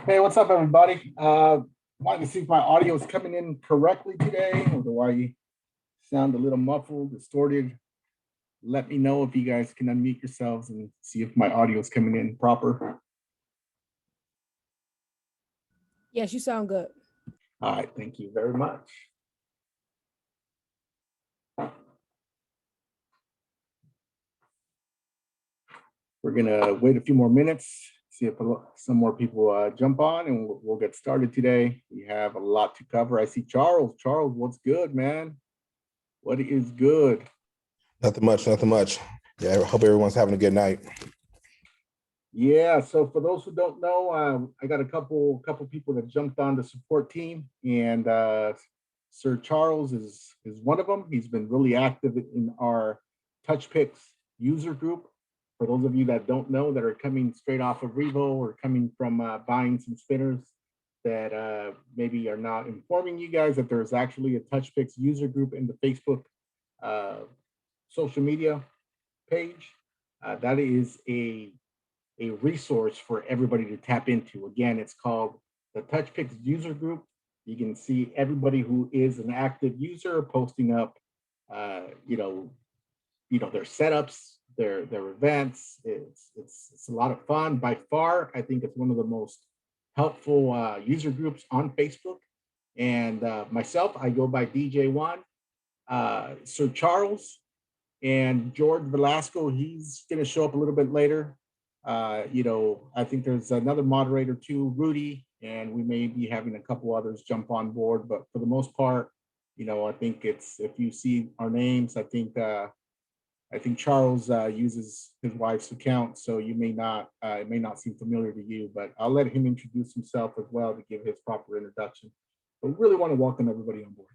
Hey, what's up, everybody? Wanted to see if my audio is coming in correctly today, or do I sound a little muffled, distorted? Let me know if you guys can unmute yourselves and see if my audio is coming in proper. Yes, you sound good. All right, thank you very much. We're gonna wait a few more minutes, see if some more people jump on, and we'll get started today. We have a lot to cover. I see Charles. Charles, what's good, man? What is good? Nothing much, nothing much. Yeah, I hope everyone's having a good night. Yeah, so for those who don't know, I got a couple people that jumped on the support team, and Sir Charles is one of them. He's been really active in our Touchpix user group. For those of you that don't know, that are coming straight off of Revo or coming from buying some spinners, that maybe are not informing you guys that there's actually a Touchpix user group in the Facebook social media page. That is a resource for everybody to tap into. Again, it's called the Touchpix user group. You can see everybody who is an active user posting up, their setups, their events. It's a lot of fun. By far, I think it's one of the most helpful user groups on Facebook. And myself, I go by DJ Juan. Sir Charles and George Velasco, he's going to show up a little bit later. I think there's another moderator too, Rudy, and we may be having a couple others jump on board. But for the most part, I think it's, if you see our names, I think Charles uses his wife's account, so you may not it may not seem familiar to you. But I'll let him introduce himself as well to give his proper introduction. But we really want to welcome everybody on board.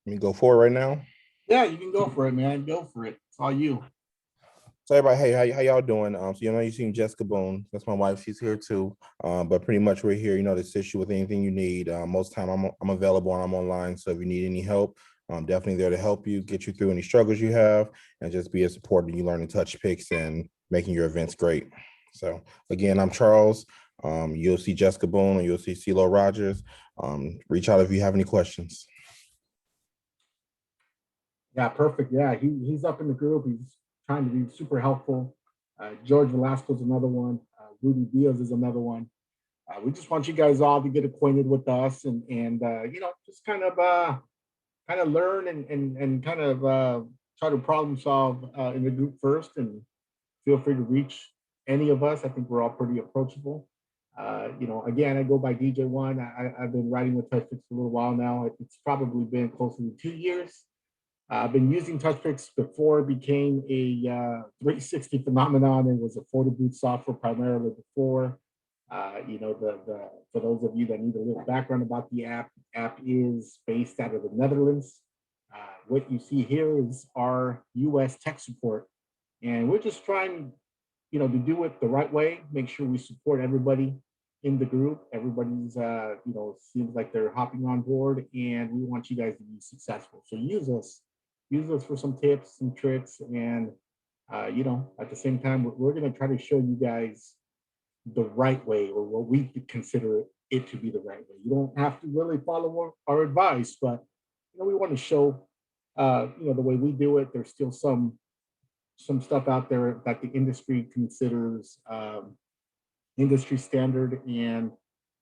Let me go for it right now. Yeah, you can go for it, man. Go for it. It's all you. So everybody, hey, how y'all doing? So you seen Jessica Boone. That's my wife. She's here too. But pretty much we're here, to assist you with anything you need. Most time I'm available and I'm online. So if you need any help, I'm definitely there to help you, get you through any struggles you have, and just be a supporter. You learning Touchpix and making your events great. So again, I'm Charles. You'll see Jessica Boone and you'll see CeeLo Rogers. Reach out if you have any questions. Yeah, perfect. Yeah, he's up in the group. He's trying to be super helpful. George Velasco is another one. Rudy Diaz is another one. We just want you guys all to get acquainted with us and just kind of learn and kind of try to problem solve in the group first. And feel free to reach any of us. I think we're all pretty approachable. Again, I go by DJ One. I've been writing with Touchpix for a little while now. It's probably been close to 2 years. I've been using Touchpix before it became a 360 phenomenon. It was a photo booth software primarily before. For those of you that need a little background about the app is based out of the Netherlands. What you see here is our US tech support. And we're just trying, to do it the right way, make sure we support everybody in the group. Everybody's, seems like they're hopping on board, and we want you guys to be successful. So use us for some tips and tricks. And, at the same time, we're going to try to show you guys the right way, or what we consider it to be the right way. You don't have to really follow our advice, but, we want to show, the way we do it. There's still some stuff out there that the industry considers industry standard, and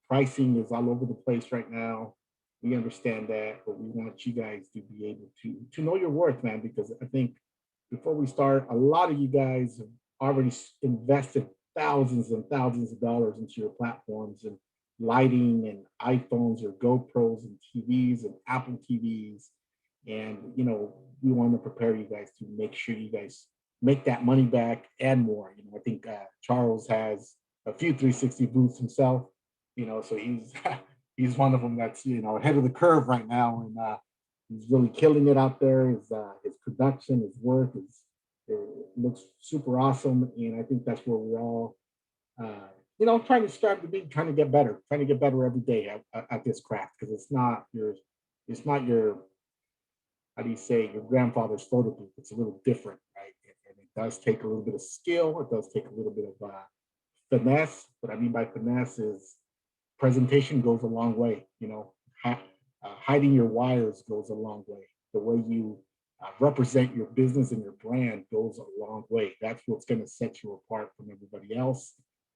pricing is all over the place right now. We understand that, but we want you guys to be able to know your worth, man, because I think before we start, a lot of you guys have already invested thousands and thousands of dollars into your platforms and lighting and iPhones or GoPros and TVs and Apple TVs. And, we want to prepare you guys to make sure you guys make that money back and more. I think Charles has a few 360 booths himself, so he's he's one of them that's ahead of the curve right now, and he's really killing it out there. His production, his work it looks super awesome, and I think that's where we're all trying to strive to be, trying to get better every day at this craft, because it's not your how do you say, your grandfather's photo booth. It's a little different, right? And it does take a little bit of skill. It does take a little bit of finesse. What I mean by finesse is presentation goes a long way. Hiding your wires goes a long way. The way you represent your business and your brand goes a long way. That's what's going to set you apart from everybody else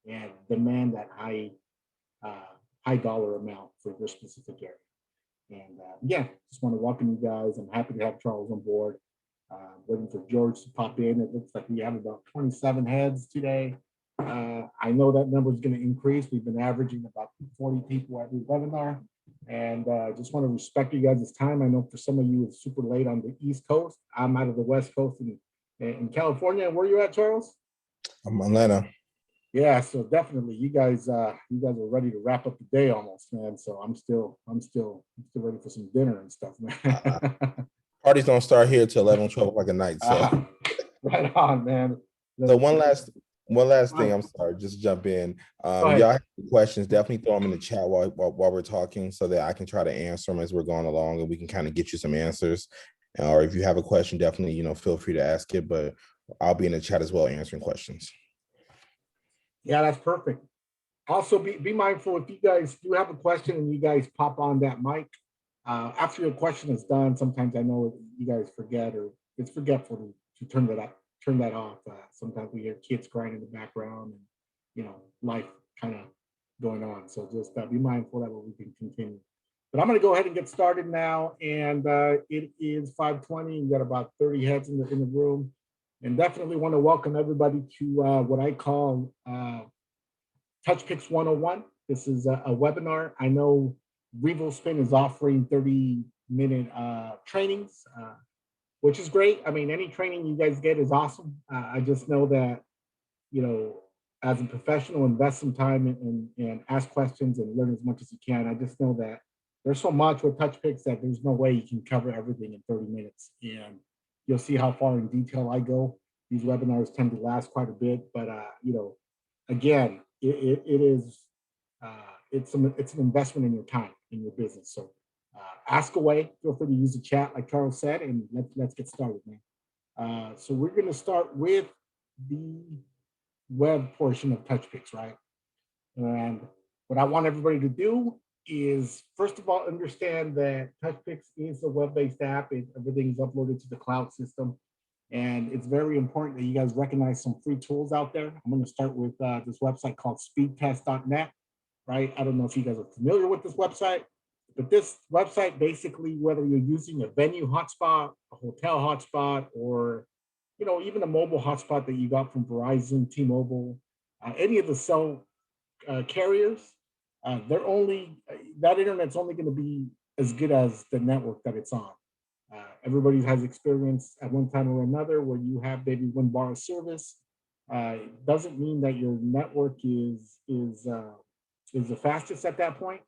and demand that high dollar amount for your specific area. And yeah, just want to welcome you guys. I'm happy to have Charles on board. Waiting for George to pop in. It looks like we have about 27 heads today. I know that number is going to increase. We've been averaging about 40 people every webinar. And just want to respect you guys' time. I know for some of you it's super late on the East Coast. I'm out of the West Coast in California. Where are you at, Charles? I'm Atlanta. Yeah, so definitely you guys are ready to wrap up the day almost, man. So I'm still ready for some dinner and stuff, man. Parties don't start here till 11, 12 o'clock at night. So right on, man. So one last thing, I'm sorry, just jump in. Y'all have questions, definitely throw them in the chat while we're talking so that I can try to answer them as we're going along and we can kind of get you some answers. Or if you have a question, definitely, feel free to ask it, but I'll be in the chat as well answering questions. Yeah, that's perfect. Also, be mindful if you guys do have a question and you guys pop on that mic. After your question is done, sometimes I know you guys forget or it's forgetful to turn that off. Sometimes we hear kids crying in the background and, life kind of going on. So just be mindful that we can continue. But I'm going to go ahead and get started now. And it is 5:20. We've got about 30 heads in the room. And definitely want to welcome everybody to what I call Touchpix 101. This is a webinar. I know Revo Spin is offering 30-minute trainings, which is great. I mean, any training you guys get is awesome. I just know that, as a professional, invest some time and ask questions and learn as much as you can. I just know that there's so much with Touchpix that there's no way you can cover everything in 30 minutes. And you'll see how far in detail I go. These webinars tend to last quite a bit, but again, it's an investment in your time, in your business. So ask away. Feel free to use the chat, like Charles said, and let's get started, man. So we're going to start with the web portion of Touchpix, right? And what I want everybody to do is, first of all, understand that Touchpix is a web-based app. Everything's uploaded to the cloud system. And it's very important that you guys recognize some free tools out there. I'm going to start with this website called speedtest.net, right? I don't know if you guys are familiar with this website, but this website basically, whether you're using a venue hotspot, a hotel hotspot, or even a mobile hotspot that you got from Verizon, T-Mobile, any of the cell carriers, that internet's only going to be as good as the network that it's on. Everybody has experience at one time or another where you have maybe one bar of service. Doesn't mean that your network is the fastest at that point.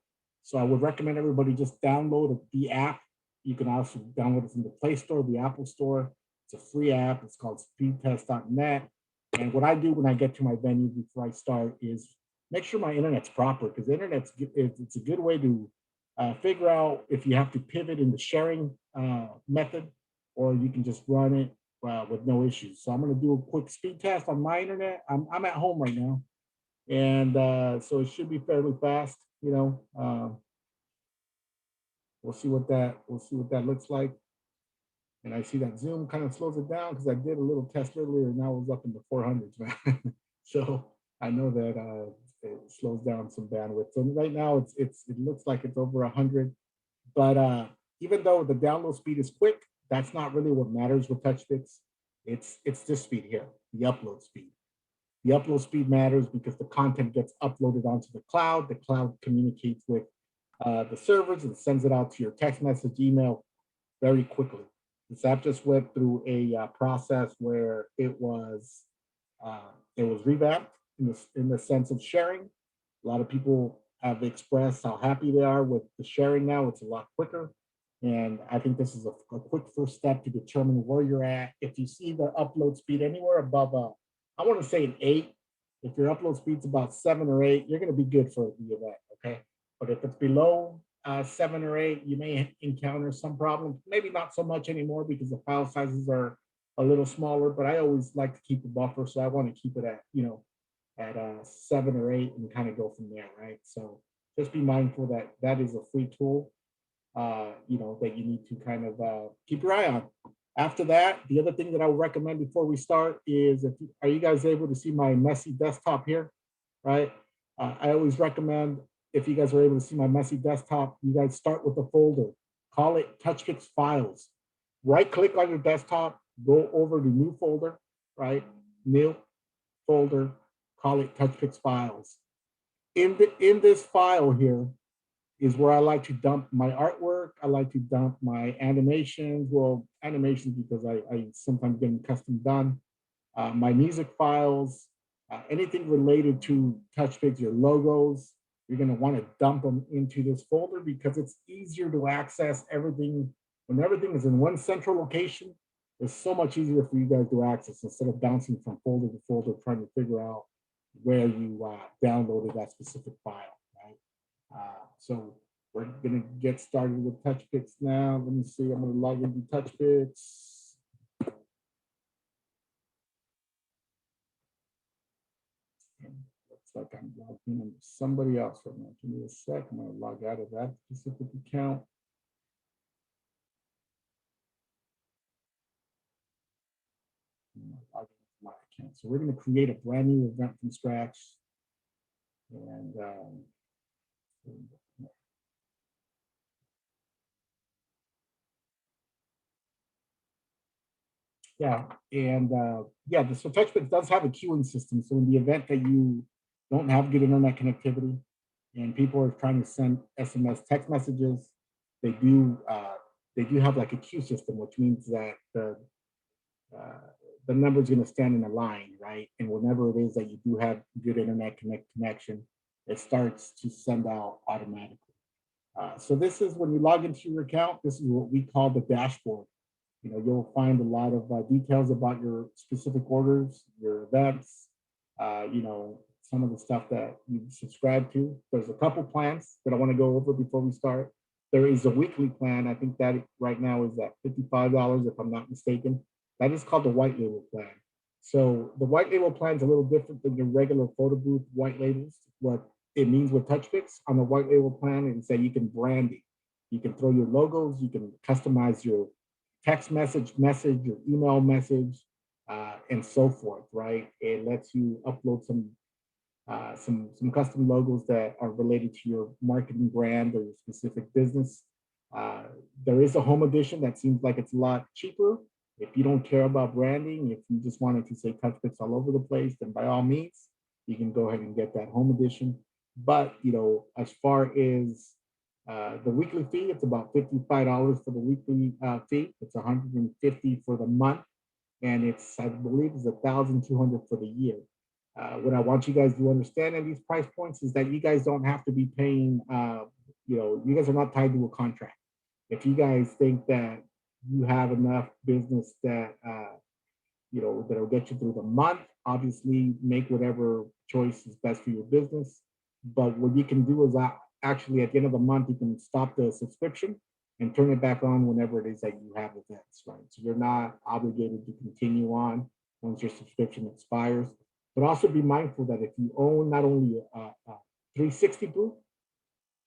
So I would recommend everybody just download the app. You can also download it from the Play Store, the Apple Store. It's a free app. It's called speedtest.net. And what I do when I get to my venue before I start is make sure my internet's proper, because it's a good way to figure out if you have to pivot in the sharing method, or you can just run it with no issues. So I'm going to do a quick speed test on my internet. I'm at home right now, and so it should be fairly fast. We'll see what that looks like. And I see that Zoom kind of slows it down because I did a little test earlier, and now it's up in the 400s, man. So I know that it slows down some bandwidth. So right now it looks like it's over 100, but even though the download speed is quick, that's not really what matters with Touchpix. It's this speed here, the upload speed. The upload speed matters because the content gets uploaded onto the cloud. The cloud communicates with the servers and sends it out to your text message, email very quickly. This app just went through a process where it was revamped in the sense of sharing. A lot of people have expressed how happy they are with the sharing now. It's a lot quicker. And I think this is a quick first step to determine where you're at. If you see the upload speed anywhere above I want to say an 8. If your upload speed's about 7 or 8, you're going to be good for the event, okay? But if it's below 7 or 8, you may encounter some problems. Maybe not so much anymore because the file sizes are a little smaller, but I always like to keep a buffer. So I want to keep it at, at 7 or 8 and kind of go from there, right? So just be mindful that that is a free tool, that you need to kind of keep your eye on. After that, the other thing that I would recommend before we start is, are you guys able to see my messy desktop here, right? I always recommend, if you guys are able to see my messy desktop, you guys start with a folder, call it Touchpix Files. Right click on your desktop, go over to new folder, right? New folder, call it Touchpix Files. In this file here is where I like to dump my artwork. I like to dump my animations. Well, animations because I sometimes get them custom done. My music files, anything related to Touchpix, your logos, you're going to want to dump them into this folder because it's easier to access everything. When everything is in one central location, it's so much easier for you guys to access instead of bouncing from folder to folder trying to figure out where you downloaded that specific file, right? So we're going to get started with Touchpix now. Let me see. I'm going to log into Touchpix. Looks like I'm logged in on somebody else right now. Give me a sec. I'm going to log out of that specific account. Log into my account. So we're going to create a brand new event from scratch. And yeah, and so Touchpix does have a queuing system. So in the event that you don't have good internet connectivity and people are trying to send SMS text messages, they do have like a queue system, which means that the number is going to stand in a line, right? And whenever it is that you do have good internet connection, it starts to send out automatically. So this is when you log into your account, this is what we call the dashboard. You'll find a lot of details about your specific orders, your events, some of the stuff that you subscribe to. There's a couple plans that I want to go over before we start. There is a weekly plan. I think that right now is at $55, if I'm not mistaken. That is called the white label plan. So the white label plan is a little different than your regular photo booth white labels. What it means with Touchpix on the white label plan is that you can brand it. You can throw your logos, you can customize your text message, your email message, and so forth, right? It lets you upload some custom logos that are related to your marketing brand or your specific business. There is a home edition that seems like it's a lot cheaper. If you don't care about branding, if you just wanted to say Touchpix all over the place, then by all means, you can go ahead and get that home edition. But as far as the weekly fee, it's about $55 for the weekly fee. It's $150 for the month, and I believe, it's $1,200 for the year. What I want you guys to understand in these price points is that you guys don't have to be paying. You guys are not tied to a contract. If you guys think that you have enough business that that'll get you through the month, obviously make whatever choice is best for your business. But what you can do is actually at the end of the month, you can stop the subscription and turn it back on whenever it is that you have events, right? So you're not obligated to continue on once your subscription expires. But also be mindful that if you own not only a 360 booth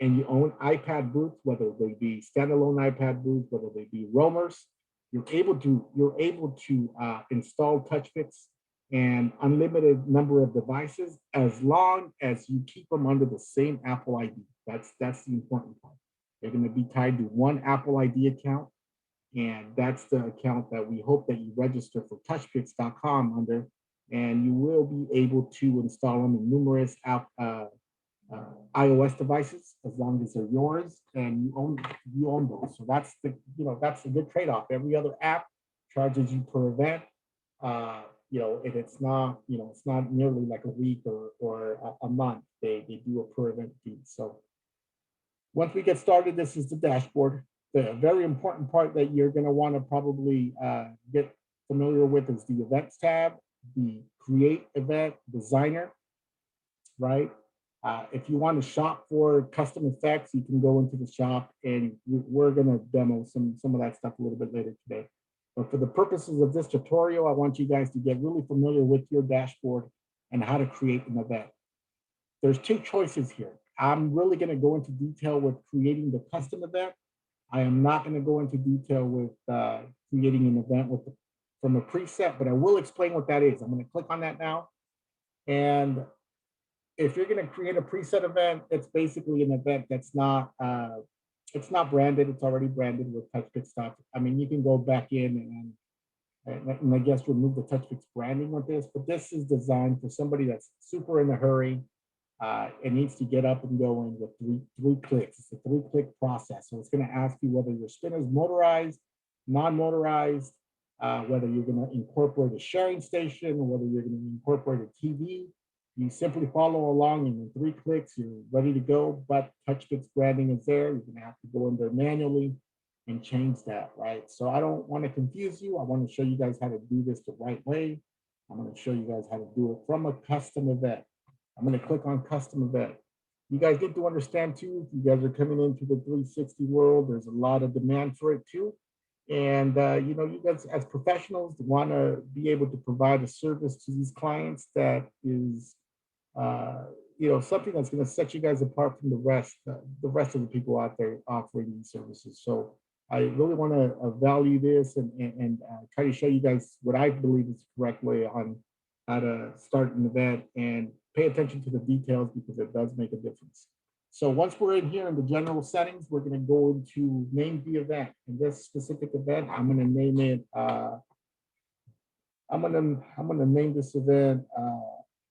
and you own iPad booths, whether they be standalone iPad booths, whether they be roamers, you're able to install Touchpix and unlimited number of devices as long as you keep them under the same Apple ID. That's the important part. They're going to be tied to one Apple ID account, and that's the account that we hope that you register for touchpix.com under, and you will be able to install them in numerous iOS devices as long as they're yours and you own those. So that's a good trade-off. Every other app charges you per event. And it's not nearly like a week or a month. They do a per event fee. So once we get started, this is the dashboard. The very important part that you're going to want to probably get familiar with is the events tab, the create event designer, right? If you want to shop for custom effects, you can go into the shop, and we're going to demo some of that stuff a little bit later today. But for the purposes of this tutorial, I want you guys to get really familiar with your dashboard and how to create an event. There's two choices here. I'm really going to go into detail with creating the custom event. I am not going to go into detail with creating an event from a preset, but I will explain what that is. I'm going to click on that now. And if you're going to create a preset event, it's basically an event that's not it's not branded. It's already branded with Touchpix stuff. I mean, you can go back in and I guess remove the Touchpix branding with this, but this is designed for somebody that's super in a hurry. It needs to get up and going with three clicks. It's a 3-click process. So it's going to ask you whether your spinner is motorized, non-motorized, whether you're going to incorporate a sharing station, or whether you're going to incorporate a TV. You simply follow along, and in 3 clicks, you're ready to go. But Touchpix branding is there. You're going to have to go in there manually and change that, right? So I don't want to confuse you. I want to show you guys how to do this the right way. I'm going to show you guys how to do it from a custom event. I'm going to click on custom event. You guys get to understand too, if you guys are coming into the 360 world, there's a lot of demand for it too. And you know, you guys as professionals want to be able to provide a service to these clients that is, you know, something that's going to set you guys apart from the rest of the people out there offering these services. So I really want to value this and try to show you guys what I believe is the correct way on how to start an event, and pay attention to the details because it does make a difference. So once we're in here in the general settings, we're going to go into name the event. In this specific event, I'm going to name it. I'm going to name this event.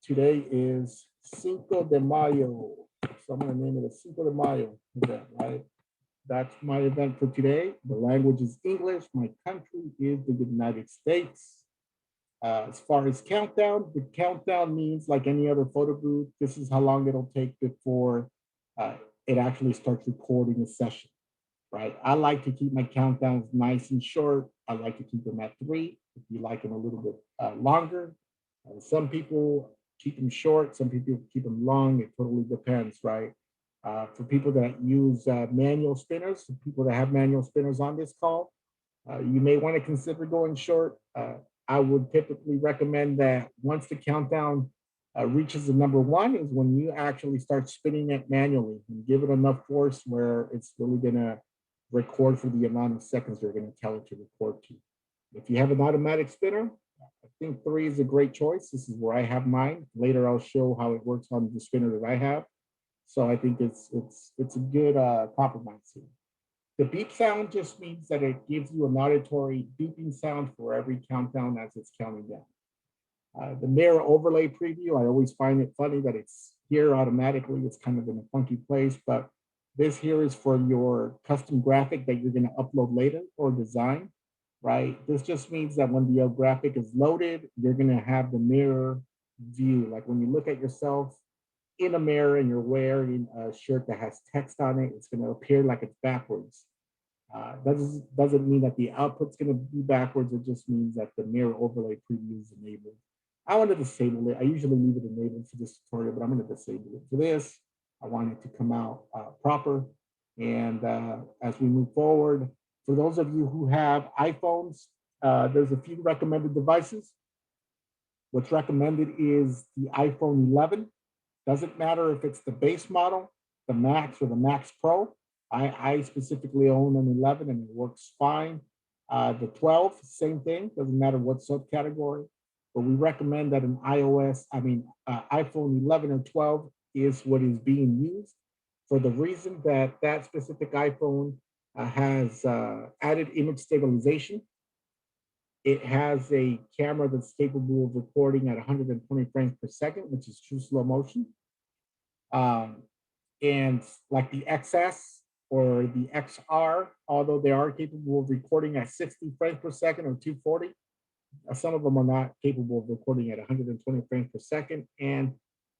Today is Cinco de Mayo. So I'm going to name it a Cinco de Mayo event, right? That's my event for today. The language is English. My country is the United States. As far as countdown, the countdown means like any other photo booth, this is how long it'll take before it actually starts recording a session, right? I like to keep my countdowns nice and short. I like to keep them at 3. If you like them a little bit longer, some people keep them short, some people keep them long. It totally depends, right? For people that use manual spinners, for people that have manual spinners on this call, you may want to consider going short. I would typically recommend that once the countdown reaches the number 1 is when you actually start spinning it manually and give it enough force where it's really going to record for the amount of seconds you're going to tell it to record to. If you have an automatic spinner, I think 3 is a great choice. This is where I have mine. Later, I'll show how it works on the spinner that I have. So I think it's a good compromise here. The beep sound just means that it gives you an auditory beeping sound for every countdown as it's counting down. The mirror overlay preview, I always find it funny that it's here automatically. It's kind of in a funky place, but this here is for your custom graphic that you're going to upload later or design, right? This just means that when the graphic is loaded, you're going to have the mirror view. Like when you look at yourself in a mirror and you're wearing a shirt that has text on it, it's going to appear like it's backwards. Doesn't mean that the output's going to be backwards. It just means that the mirror overlay preview is enabled. I want to disable it. I usually leave it enabled for this tutorial, but I'm going to disable it for this. I want it to come out proper. And as we move forward, for those of you who have iPhones, there's a few recommended devices. What's recommended is the iPhone 11. Doesn't matter if it's the base model, the Max, or the Max Pro. I specifically own an 11 and it works fine. The 12, same thing, doesn't matter what subcategory, but we recommend that an iPhone 11 or 12 is what is being used for the reason that that specific iPhone has added image stabilization. It has a camera that's capable of recording at 120 frames per second, which is true slow motion. And like the XS or the XR, although they are capable of recording at 60 frames per second or 240, some of them are not capable of recording at 120 frames per second. And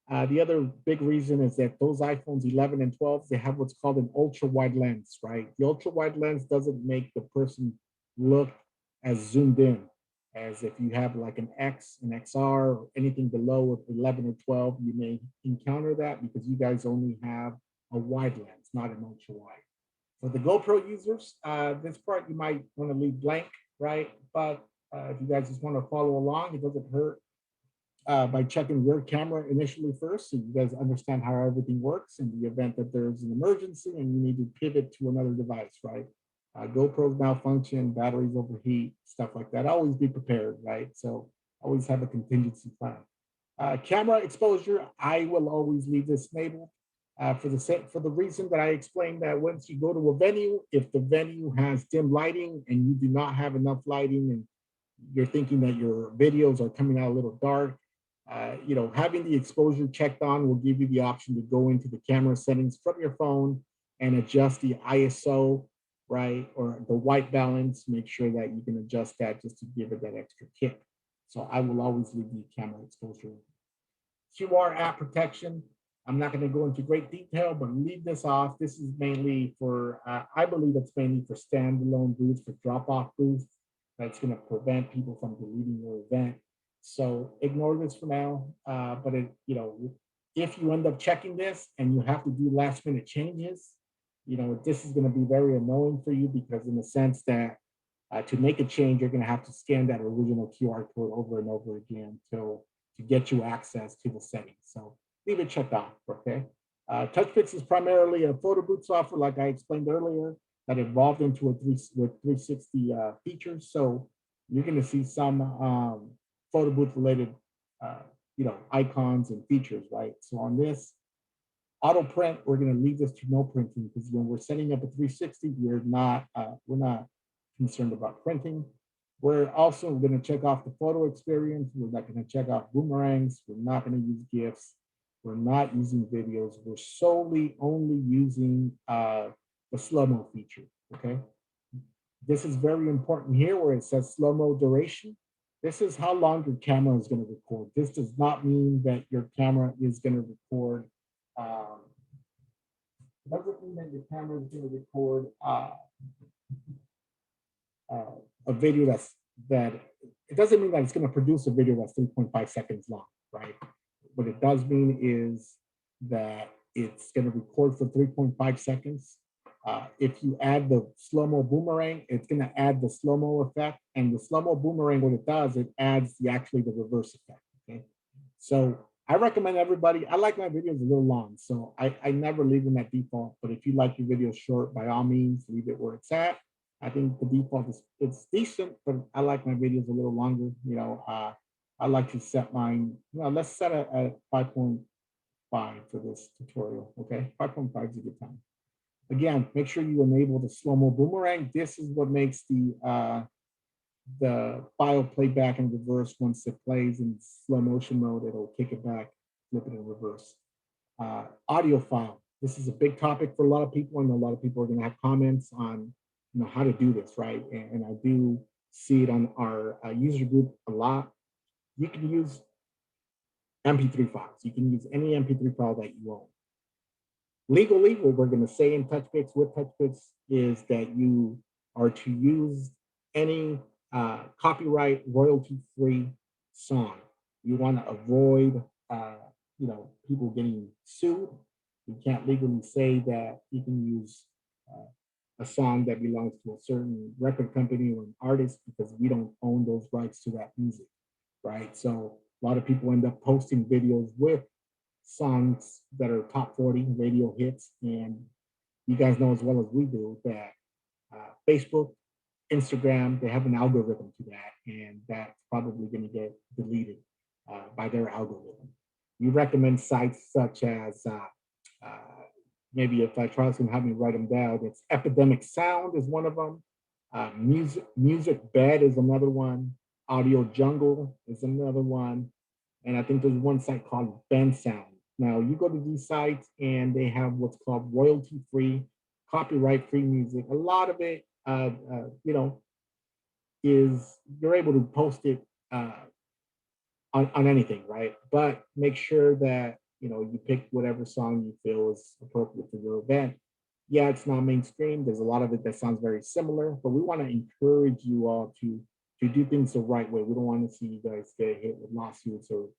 the other big reason is that those iPhones 11 and 12, they have what's called an ultra wide lens, right? The ultra wide lens doesn't make the person look as zoomed in. as if you have like an X, an XR, or anything below 11 or 12, you may encounter that because you guys only have a wide lens, not an ultra wide. For the GoPro users, this part you might want to leave blank, right? But if you guys just want to follow along, it doesn't hurt by checking your camera initially first, so you guys understand how everything works in the event that there's an emergency and you need to pivot to another device, right? GoPros malfunction, batteries overheat, stuff like that. Always be prepared, right? So always have a contingency plan. Camera exposure, I will always leave this enabled for the reason that I explained, that once you go to a venue, if the venue has dim lighting and you do not have enough lighting and you're thinking that your videos are coming out a little dark, having the exposure checked on will give you the option to go into the camera settings from your phone and adjust the ISO, right? Or the white balance, make sure that you can adjust that just to give it that extra kick. So I will always leave the camera exposure. QR app protection, I'm not going to go into great detail, but leave this off. This is mainly for, I believe it's mainly for standalone booths, for drop-off booths. That's going to prevent people from deleting your event. So ignore this for now. But if you end up checking this and you have to do last minute changes, this is going to be very annoying for you, because in the sense that to make a change, you're going to have to scan that original QR code over and over again to get you access to the settings. So leave it checked off, okay? Touchpix is primarily a photo booth software, like I explained earlier, that evolved into with 360 features. So you're going to see some photo booth related, icons and features, right? So on this auto print, we're going to leave this to no printing, because when we're setting up a 360, we're not concerned about printing. We're also going to check off the photo experience. We're not going to check off boomerangs. We're not going to use GIFs. We're not using videos. We're solely only using the slow-mo feature, okay? This is very important here where it says slow-mo duration. This is how long your camera is going to record. This does not mean that your camera is going to record. It doesn't mean that your camera is going to record a video it doesn't mean that it's going to produce a video that's 3.5 seconds long, right? What it does mean is that it's going to record for 3.5 seconds. If you add the slow-mo boomerang, it's going to add the slow-mo effect. And the slow-mo boomerang, what it does, it adds the reverse effect, okay? So I recommend everybody, I like my videos a little long, so I never leave them at default. But if you like your videos short, by all means, leave it where it's at. I think the default it's decent, but I like my videos a little longer. I like to set mine, let's set it at 5.5 for this tutorial, okay? 5.5 is a good time. Again, make sure you enable the slow-mo boomerang. This is what makes the file play back in reverse. Once it plays in slow motion mode, it'll kick it back, flip it in reverse. Audio file. This is a big topic for a lot of people, and a lot of people are going to have comments on how to do this, right? And I do see it on our user group a lot. You can use MP3 files. You can use any MP3 file that you own. Legally, what we're going to say in Touchpix with Touchpix is that you are to use any copyright royalty-free song. You want to avoid, people getting sued. You can't legally say that you can use a song that belongs to a certain record company or an artist, because we don't own those rights to that music, right? So a lot of people end up posting videos with songs that are top 40 radio hits, and you guys know as well as we do that Facebook, Instagram, they have an algorithm to that, and that's probably going to get deleted by their algorithm. We recommend sites such as maybe if Charles can help me write them down, it's Epidemic Sound is one of them. Music Bed is another one. Audio Jungle is another one. And I think there's one site called Ben Sound. Now you go to these sites and they have what's called royalty-free, copyright-free music. A lot of it, is you're able to post it on anything, right? But make sure that you pick whatever song you feel is appropriate for your event. Yeah, it's not mainstream. There's a lot of it that sounds very similar, but we want to encourage you all to to do things the right way. We don't want to see you guys get hit with lawsuits or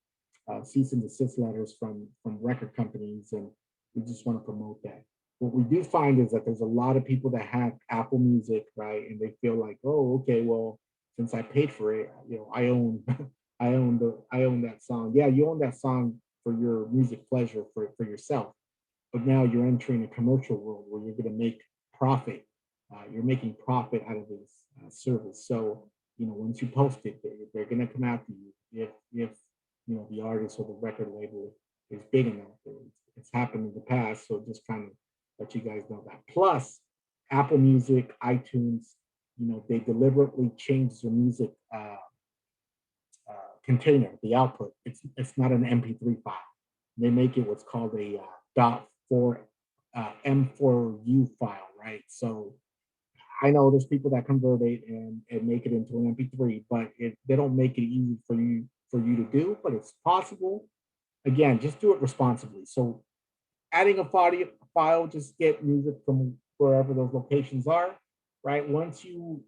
cease and desist letters from record companies, and we just want to promote that. What we do find is that there's a lot of people that have Apple Music, right, and they feel like, oh, okay, well, since I paid for it, I own, I own that song. Yeah, you own that song for your music pleasure for yourself, but now you're entering a commercial world where you're going to make profit. You're making profit out of this service. So once you post it, they're going to come after you if the artist or the record label is big enough. It's happened in the past, so just kind of let you guys know that. Plus, Apple Music, iTunes, they deliberately changed their music container, the output. It's not an MP3 file. They make it what's called a .4 M4U file, right? So I know there's people that convert it and make it into an MP3, but they don't make it easy for you to do, but it's possible. Again, just do it responsibly. So adding a file, just get music from wherever those locations are, right? Once you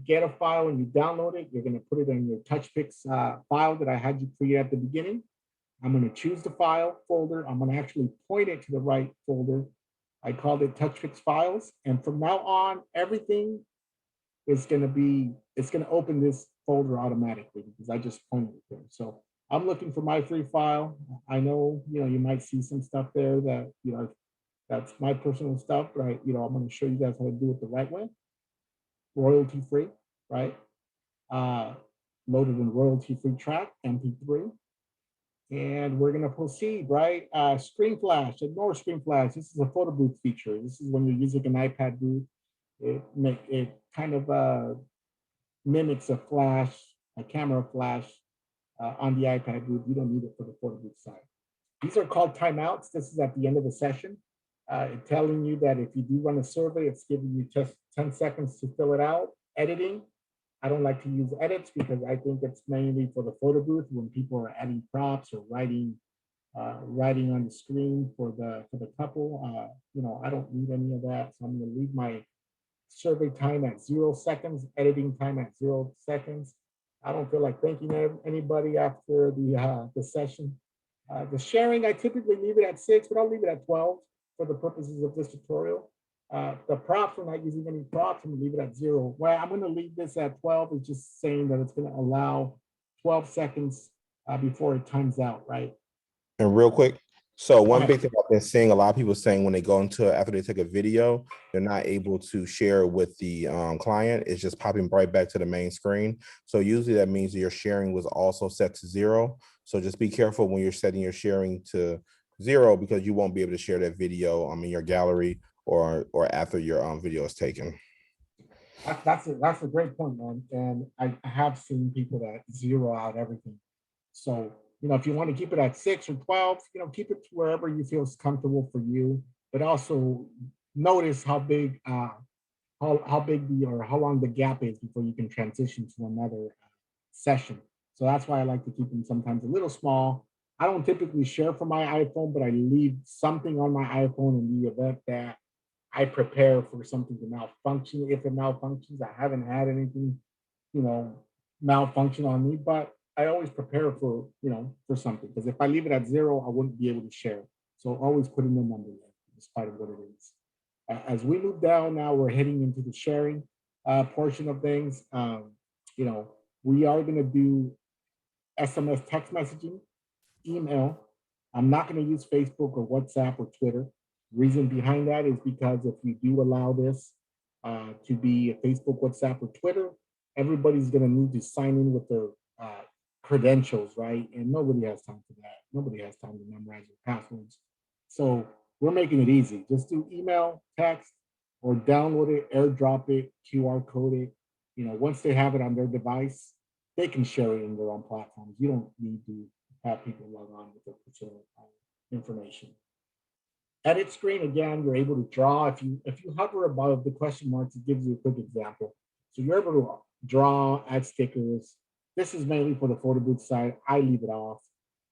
get a file and you download it, you're gonna put it in your Touchpix file that I had you create at the beginning. I'm gonna choose the file folder. I'm gonna actually point it to the right folder. I called it Touchpix files. And from now on, everything is it's gonna open this folder automatically because I just pointed it there. So I'm looking for my free file. I know, you might see some stuff there that, that's my personal stuff, right? I'm gonna show you guys how to do it the right way. Royalty free, right? Loaded in royalty free track, MP3. And we're gonna proceed, right? Screen flash, ignore screen flash. This is a photo booth feature. This is when you're using an iPad booth. It kind of mimics a camera flash on the iPad booth. You don't need it for the photo booth side. These are called timeouts. This is at the end of the session. Telling you that if you do run a survey, it's giving you just 10 seconds to fill it out. Editing, I don't like to use edits because I think it's mainly for the photo booth when people are adding props or writing on the screen for the couple. I don't need any of that. So I'm going to leave my survey time at 0 seconds, editing time at 0 seconds. I don't feel like thanking anybody after the session. The sharing, I typically leave it at 6, but I'll leave it at 12 for the purposes of this tutorial. The props, we're not using any props, I'm gonna leave it at 0. Well, I'm gonna leave this at 12. It's just saying that it's gonna allow 12 seconds before it times out, right? And real quick, so one big thing I've been seeing a lot of people saying when they go into after they take a video, they're not able to share with the client. It's just popping right back to the main screen. So usually that means your sharing was also set to 0. So just be careful when you're setting your sharing to 0 because you won't be able to share that video in your gallery or after your video is taken. That's a great point, man. And I have seen people that zero out everything. So if you want to keep it at 6 or 12, keep it to wherever you feel is comfortable for you. But also notice how big how long the gap is before you can transition to another session. So that's why I like to keep them sometimes a little small. I don't typically share from my iPhone, but I leave something on my iPhone in the event that I prepare for something to malfunction. If it malfunctions, I haven't had anything, malfunction on me, but I always prepare for something. Because if I leave it at 0, I wouldn't be able to share. So always put in the number there, despite of what it is. As we move down now, we're heading into the sharing portion of things. We are going to do SMS text messaging, email. I'm not going to use Facebook or WhatsApp or Twitter. Reason behind that is because if you do allow this to be a Facebook, WhatsApp, or Twitter, everybody's going to need to sign in with their credentials, right? And nobody has time for that. Nobody has time to memorize their passwords. So we're making it easy. Just do email, text, or download it, airdrop it, QR code it. Once they have it on their device, they can share it in their own platforms. You don't need to have people log on with their personal information. Edit screen, again, you're able to draw. If you hover above the question marks, it gives you a quick example. So you're able to draw, add stickers. This is mainly for the photo booth side. I leave it off.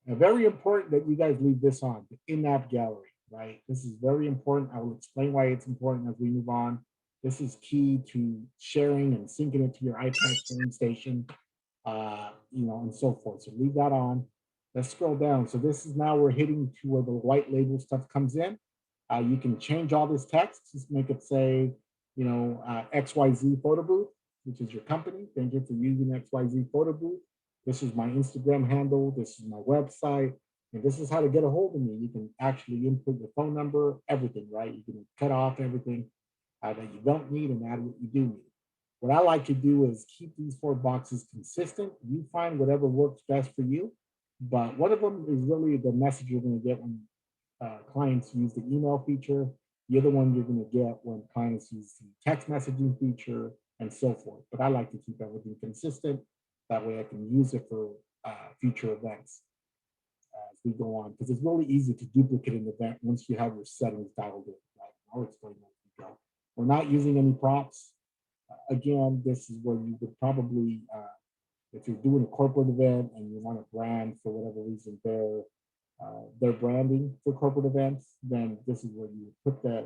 Very important that you guys leave this on, the in-app gallery, right? This is very important. I will explain why it's important as we move on. This is key to sharing and syncing it to your iPad sharing station, and so forth. So leave that on. Let's scroll down. So this is now we're hitting to where the white label stuff comes in. You can change all this text, just make it say, XYZ photo booth, which is your company. Thank you for using XYZ photo booth. This is my Instagram handle. This is my website. And this is how to get a hold of me. You can actually input your phone number, everything, right? You can cut off everything that you don't need and add what you do need. What I like to do is keep these 4 boxes consistent. You find whatever works best for you. But one of them is really the message you're going to get when clients use the email feature. The other one you're going to get when clients use the text messaging feature and so forth. But I like to keep everything consistent. That way I can use it for future events as we go on. Because it's really easy to duplicate an event once you have your settings dialed in. Right? I'll explain as we go. We're not using any props. Again, this is where you would probably, if you're doing a corporate event and you want a brand for whatever reason, their branding for corporate events, then this is where you would put that,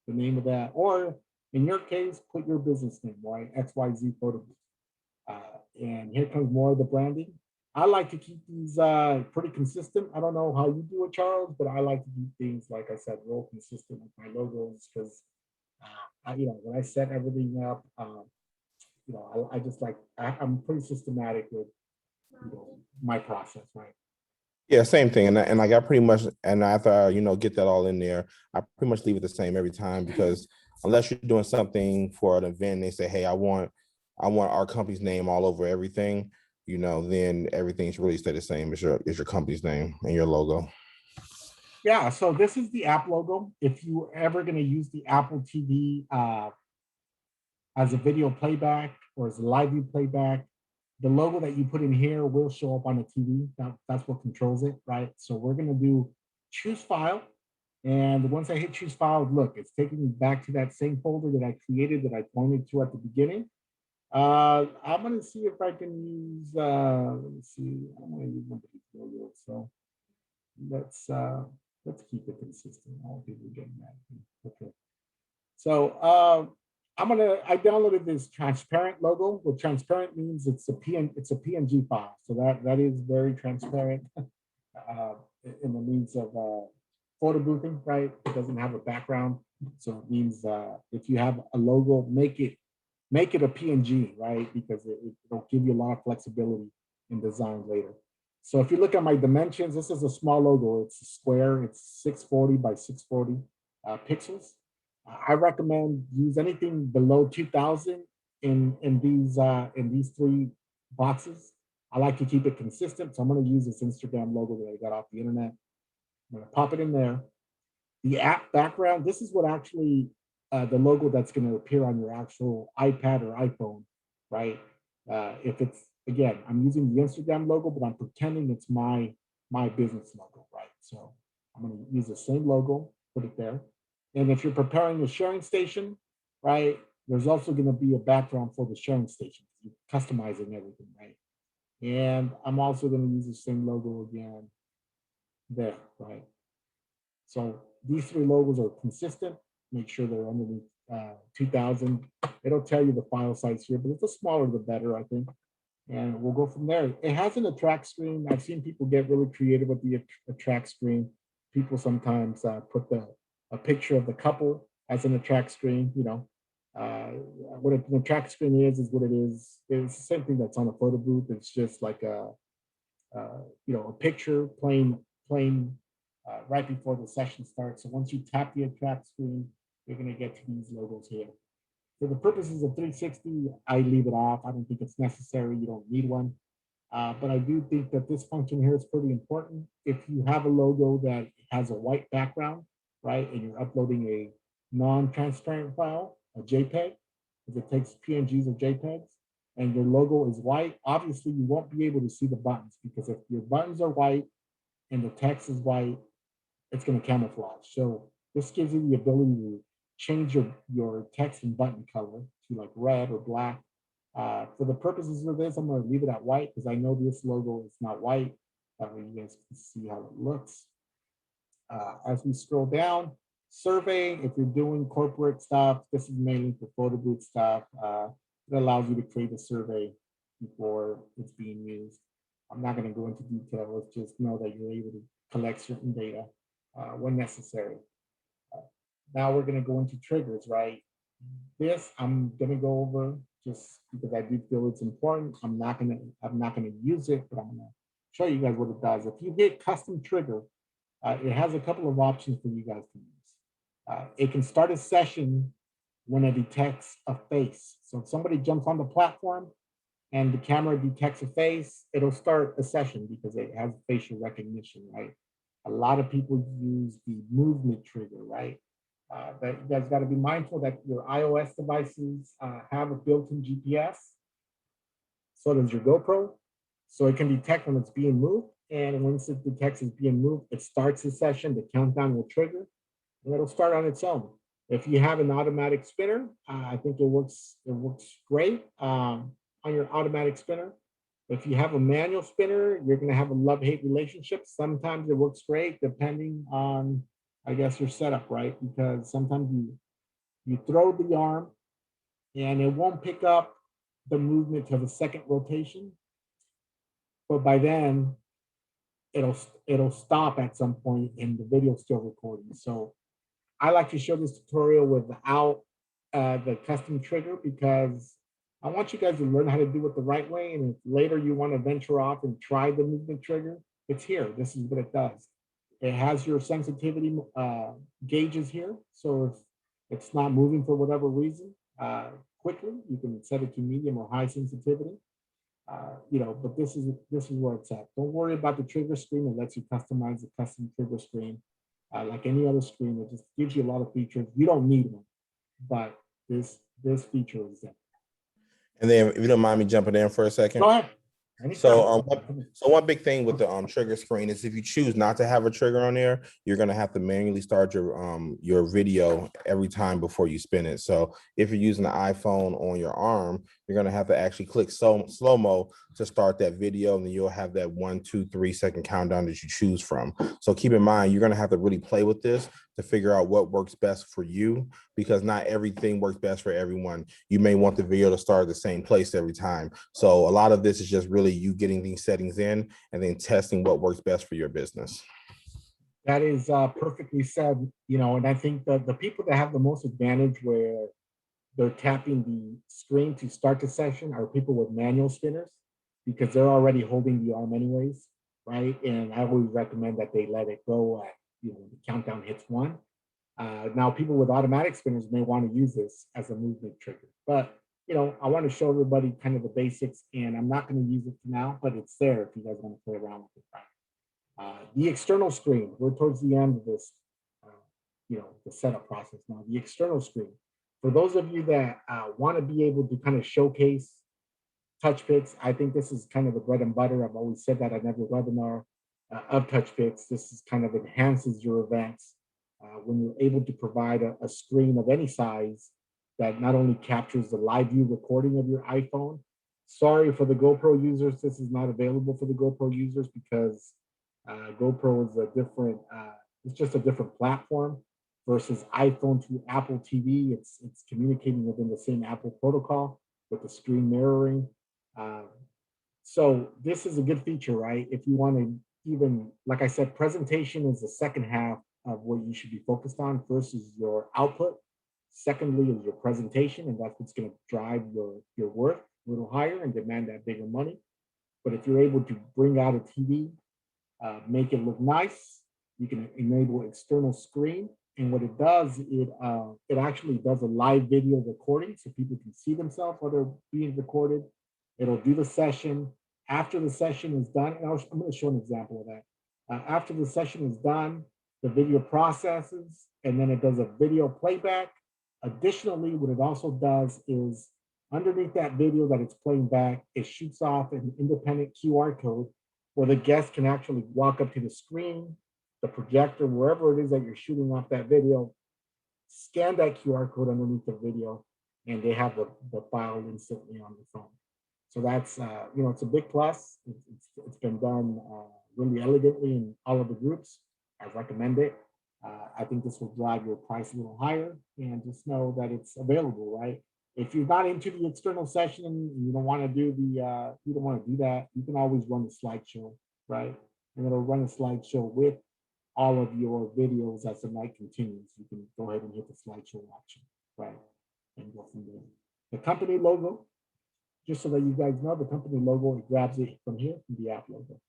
the name of that, or in your case, put your business name, right? XYZ photo booth. And here comes more of the branding. I like to keep these pretty consistent. I don't know how you do it, Charles, but I like to keep things, like I said, real consistent with my logos because, when I set everything up, I just like, I'm pretty systematic with, my process, right? Yeah, same thing. And I got pretty much, and after I, get that all in there, I pretty much leave it the same every time because unless you're doing something for an event, they say, hey, I want our company's name all over everything, then everything's really stay the same as your company's name and your logo. Yeah, so this is the app logo. If you're ever going to use the Apple TV as a video playback or as a live view playback, the logo that you put in here will show up on the TV. That's what controls it, right? So we're going to do choose file. And once I hit choose file, look, it's taking me back to that same folder that I created that I pointed to at the beginning. I'm going to see if I can use, let me see, I'm going to use one of these logos. So let's keep it consistent. All people getting mad. Okay. So I downloaded this transparent logo. What transparent means it's a PNG file. So that is very transparent in the means of photo boothing, right? It doesn't have a background. So it means if you have a logo, make it a PNG, right? Because it'll give you a lot of flexibility in design later. So if you look at my dimensions, this is a small logo. It's a square. It's 640 by 640 pixels. I recommend use anything below 2000 in these 3 boxes. I like to keep it consistent, so I'm going to use this Instagram logo that I got off the internet. I'm going to pop it in there. The app background. This is what actually the logo that's going to appear on your actual iPad or iPhone, right? If it's again, I'm using the Instagram logo, but I'm pretending it's my business logo, right? So I'm going to use the same logo, put it there. And if you're preparing a sharing station, right, there's also going to be a background for the sharing station. You're customizing everything, right? And I'm also going to use the same logo again there, right? So these 3 logos are consistent. Make sure they're underneath 2000. It'll tell you the file size here, but it's the smaller the better, I think. And we'll go from there. It has an attract screen. I've seen people get really creative with the attract screen. People sometimes put a picture of the couple as an attract screen. What an attract screen is what it is. It's the same thing that's on a photo booth. It's just like a picture playing right before the session starts. So once you tap the attract screen, you're going to get to these logos here. For the purposes of 360, I leave it off. I don't think it's necessary. You don't need one. But I do think that this function here is pretty important. If you have a logo that has a white background, right, and you're uploading a non-transparent file, a JPEG, because it takes PNGs or JPEGs, and your logo is white, obviously you won't be able to see the buttons because if your buttons are white and the text is white, it's going to camouflage. So this gives you the ability to change your text and button color to like red or black. For the purposes of this, I'm going to leave it at white because I know this logo is not white. That way you guys can see how it looks. As we scroll down, survey, if you're doing corporate stuff, this is mainly for photo booth stuff. It allows you to create a survey before it's being used. I'm not going to go into details, just know that you're able to collect certain data when necessary. Now we're going to go into triggers, right? This I'm going to go over just because I do feel it's important. I'm not going to use it, but I'm going to show you guys what it does. If you hit custom trigger, it has a couple of options for you guys to use. It can start a session when it detects a face. So if somebody jumps on the platform and the camera detects a face, it'll start a session because it has facial recognition, right? A lot of people use the movement trigger, right? But you guys got to be mindful that your iOS devices have a built-in GPS. So does your GoPro. So it can detect when it's being moved. And once it detects it's being moved, it starts the session, the countdown will trigger, and it'll start on its own. If you have an automatic spinner, I think it works great on your automatic spinner. If you have a manual spinner, you're going to have a love-hate relationship. Sometimes it works great depending on, I guess, your setup, right? Because sometimes you throw the arm and it won't pick up the movement to the second rotation. But by then, it'll stop at some point and the video's still recording. So I like to show this tutorial without the custom trigger because I want you guys to learn how to do it the right way. And if later you want to venture off and try the movement trigger, it's here. This is what it does. It has your sensitivity gauges here. So if it's not moving for whatever reason quickly, you can set it to medium or high sensitivity. But this is where it's at. Don't worry about the trigger screen. It lets you customize the custom trigger screen. Like any other screen, it just gives you a lot of features. You don't need one, but this feature is there. And then, if you don't mind me jumping in for a second. Go ahead. So, one big thing with the trigger screen is if you choose not to have a trigger on there, you're going to have to manually start your video every time before you spin it. So if you're using the iPhone on your arm, you're going to have to actually click slow-mo to start that video, and then you'll have that 1, 2, 3 second countdown that you choose from. So keep in mind, you're going to have to really play with this to figure out what works best for you, because not everything works best for everyone. You may want the video to start at the same place every time. So a lot of this is just really you getting these settings in and then testing what works best for your business. That is perfectly said, and I think that the people that have the most advantage where they're tapping the screen to start the session are people with manual spinners because they're already holding the arm anyways, right? And I always recommend that they let it go at, the countdown hits 1. Now, people with automatic spinners may want to use this as a movement trigger, but I want to show everybody kind of the basics, and I'm not going to use it for now, but it's there if you guys want to play around with it. The external screen, we're towards the end of this, the setup process now. The external screen, for those of you that want to be able to kind of showcase Touchpix, I think this is kind of the bread and butter. I've always said that on every webinar of Touchpix. This is kind of enhances your events when you're able to provide a screen of any size that not only captures the live view recording of your iPhone. Sorry for the GoPro users, this is not available for the GoPro users because GoPro is it's just a different platform versus iPhone to Apple TV. It's communicating within the same Apple protocol with the screen mirroring. So this is a good feature, right? If you want to even, like I said, presentation is the second half of what you should be focused on. First is your output. Secondly is your presentation, and that's what's going to drive your worth a little higher and demand that bigger money. But if you're able to bring out a TV, make it look nice, you can enable external screen. And what it does, it actually does a live video recording so people can see themselves while they're being recorded. It'll do the session. After the session is done, and I'm going to show an example of that. After the session is done, the video processes, and then it does a video playback. Additionally, what it also does is underneath that video that it's playing back, it shoots off an independent QR code where the guest can actually walk up to the screen, the projector, wherever it is that you're shooting off that video, scan that QR code underneath the video, and they have the file instantly on the phone. So that's, it's a big plus. It's been done really elegantly in all of the groups. I recommend it. I think this will drive your price a little higher, and just know that it's available, right? If you're not into the external session and you don't want to do you don't want to do that, you can always run a slideshow, right? And it'll run a slideshow with all of your videos as the night continues. You can go ahead and hit the slideshow option, right? And go from there. The company logo, just so that you guys know, the company logo, it grabs it from here, from the app logo.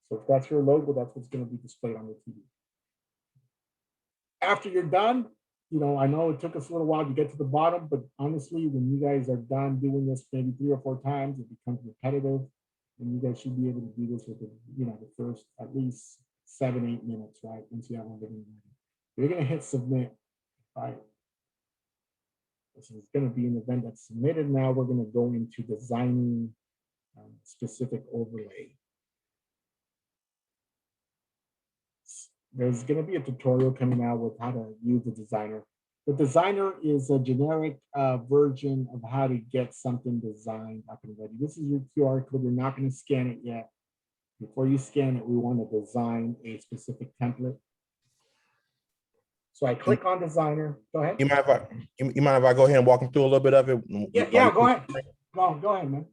So if that's your logo, that's what's going to be displayed on the TV. After you're done, I know it took us a little while to get to the bottom, but honestly, when you guys are done doing this maybe 3 or 4 times, it becomes repetitive, and you guys should be able to do this with the first at least 7-8 minutes, right? Once you have everything ready, you're gonna hit submit, right? This is gonna be an event that's submitted. Now we're gonna go into designing specific overlay. There's going to be a tutorial coming out with how to use the designer. The designer is a generic version of how to get something designed up and ready. This is your QR code. You're not going to scan it yet. Before you scan it, we want to design a specific template. So I click on designer. Go ahead. You mind if I go ahead and walk them through a little bit of it? Yeah, go ahead. Go ahead, man.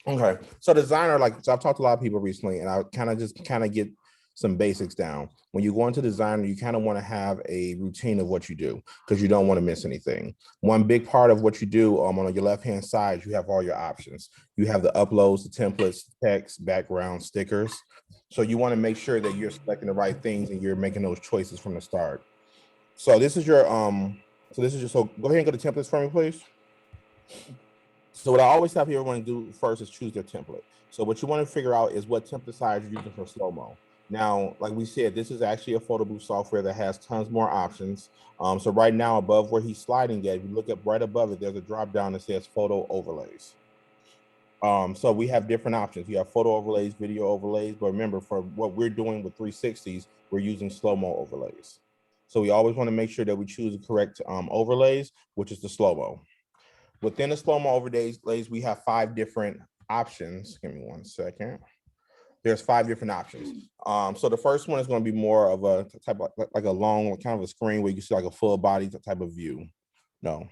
Okay. So designer, so I've talked to a lot of people recently, and I kind of get some basics down. When you go into designer, you kind of want to have a routine of what you do because you don't want to miss anything. One big part of what you do on your left-hand side, you have all your options. You have the uploads, the templates, text, background, stickers. So you want to make sure that you're selecting the right things and you're making those choices from the start. So this is your, so go ahead and go to templates for me, please. So what I always have everyone do first is choose their template. So what you want to figure out is what template size you're using for slow-mo. Now, like we said, this is actually a photo booth software that has tons more options. So right now, above where he's sliding at, if you look up right above it, there's a drop down that says photo overlays. So we have different options. You have photo overlays, video overlays, but remember, for what we're doing with 360s, we're using slow-mo overlays. So we always want to make sure that we choose the correct overlays, which is the slow-mo. Within the slow-mo overlays, we have 5 different options. Give me one second. There's 5 different options. So the first one is going to be more of a type of like a long kind of a screen where you can see like a full body type of view. No.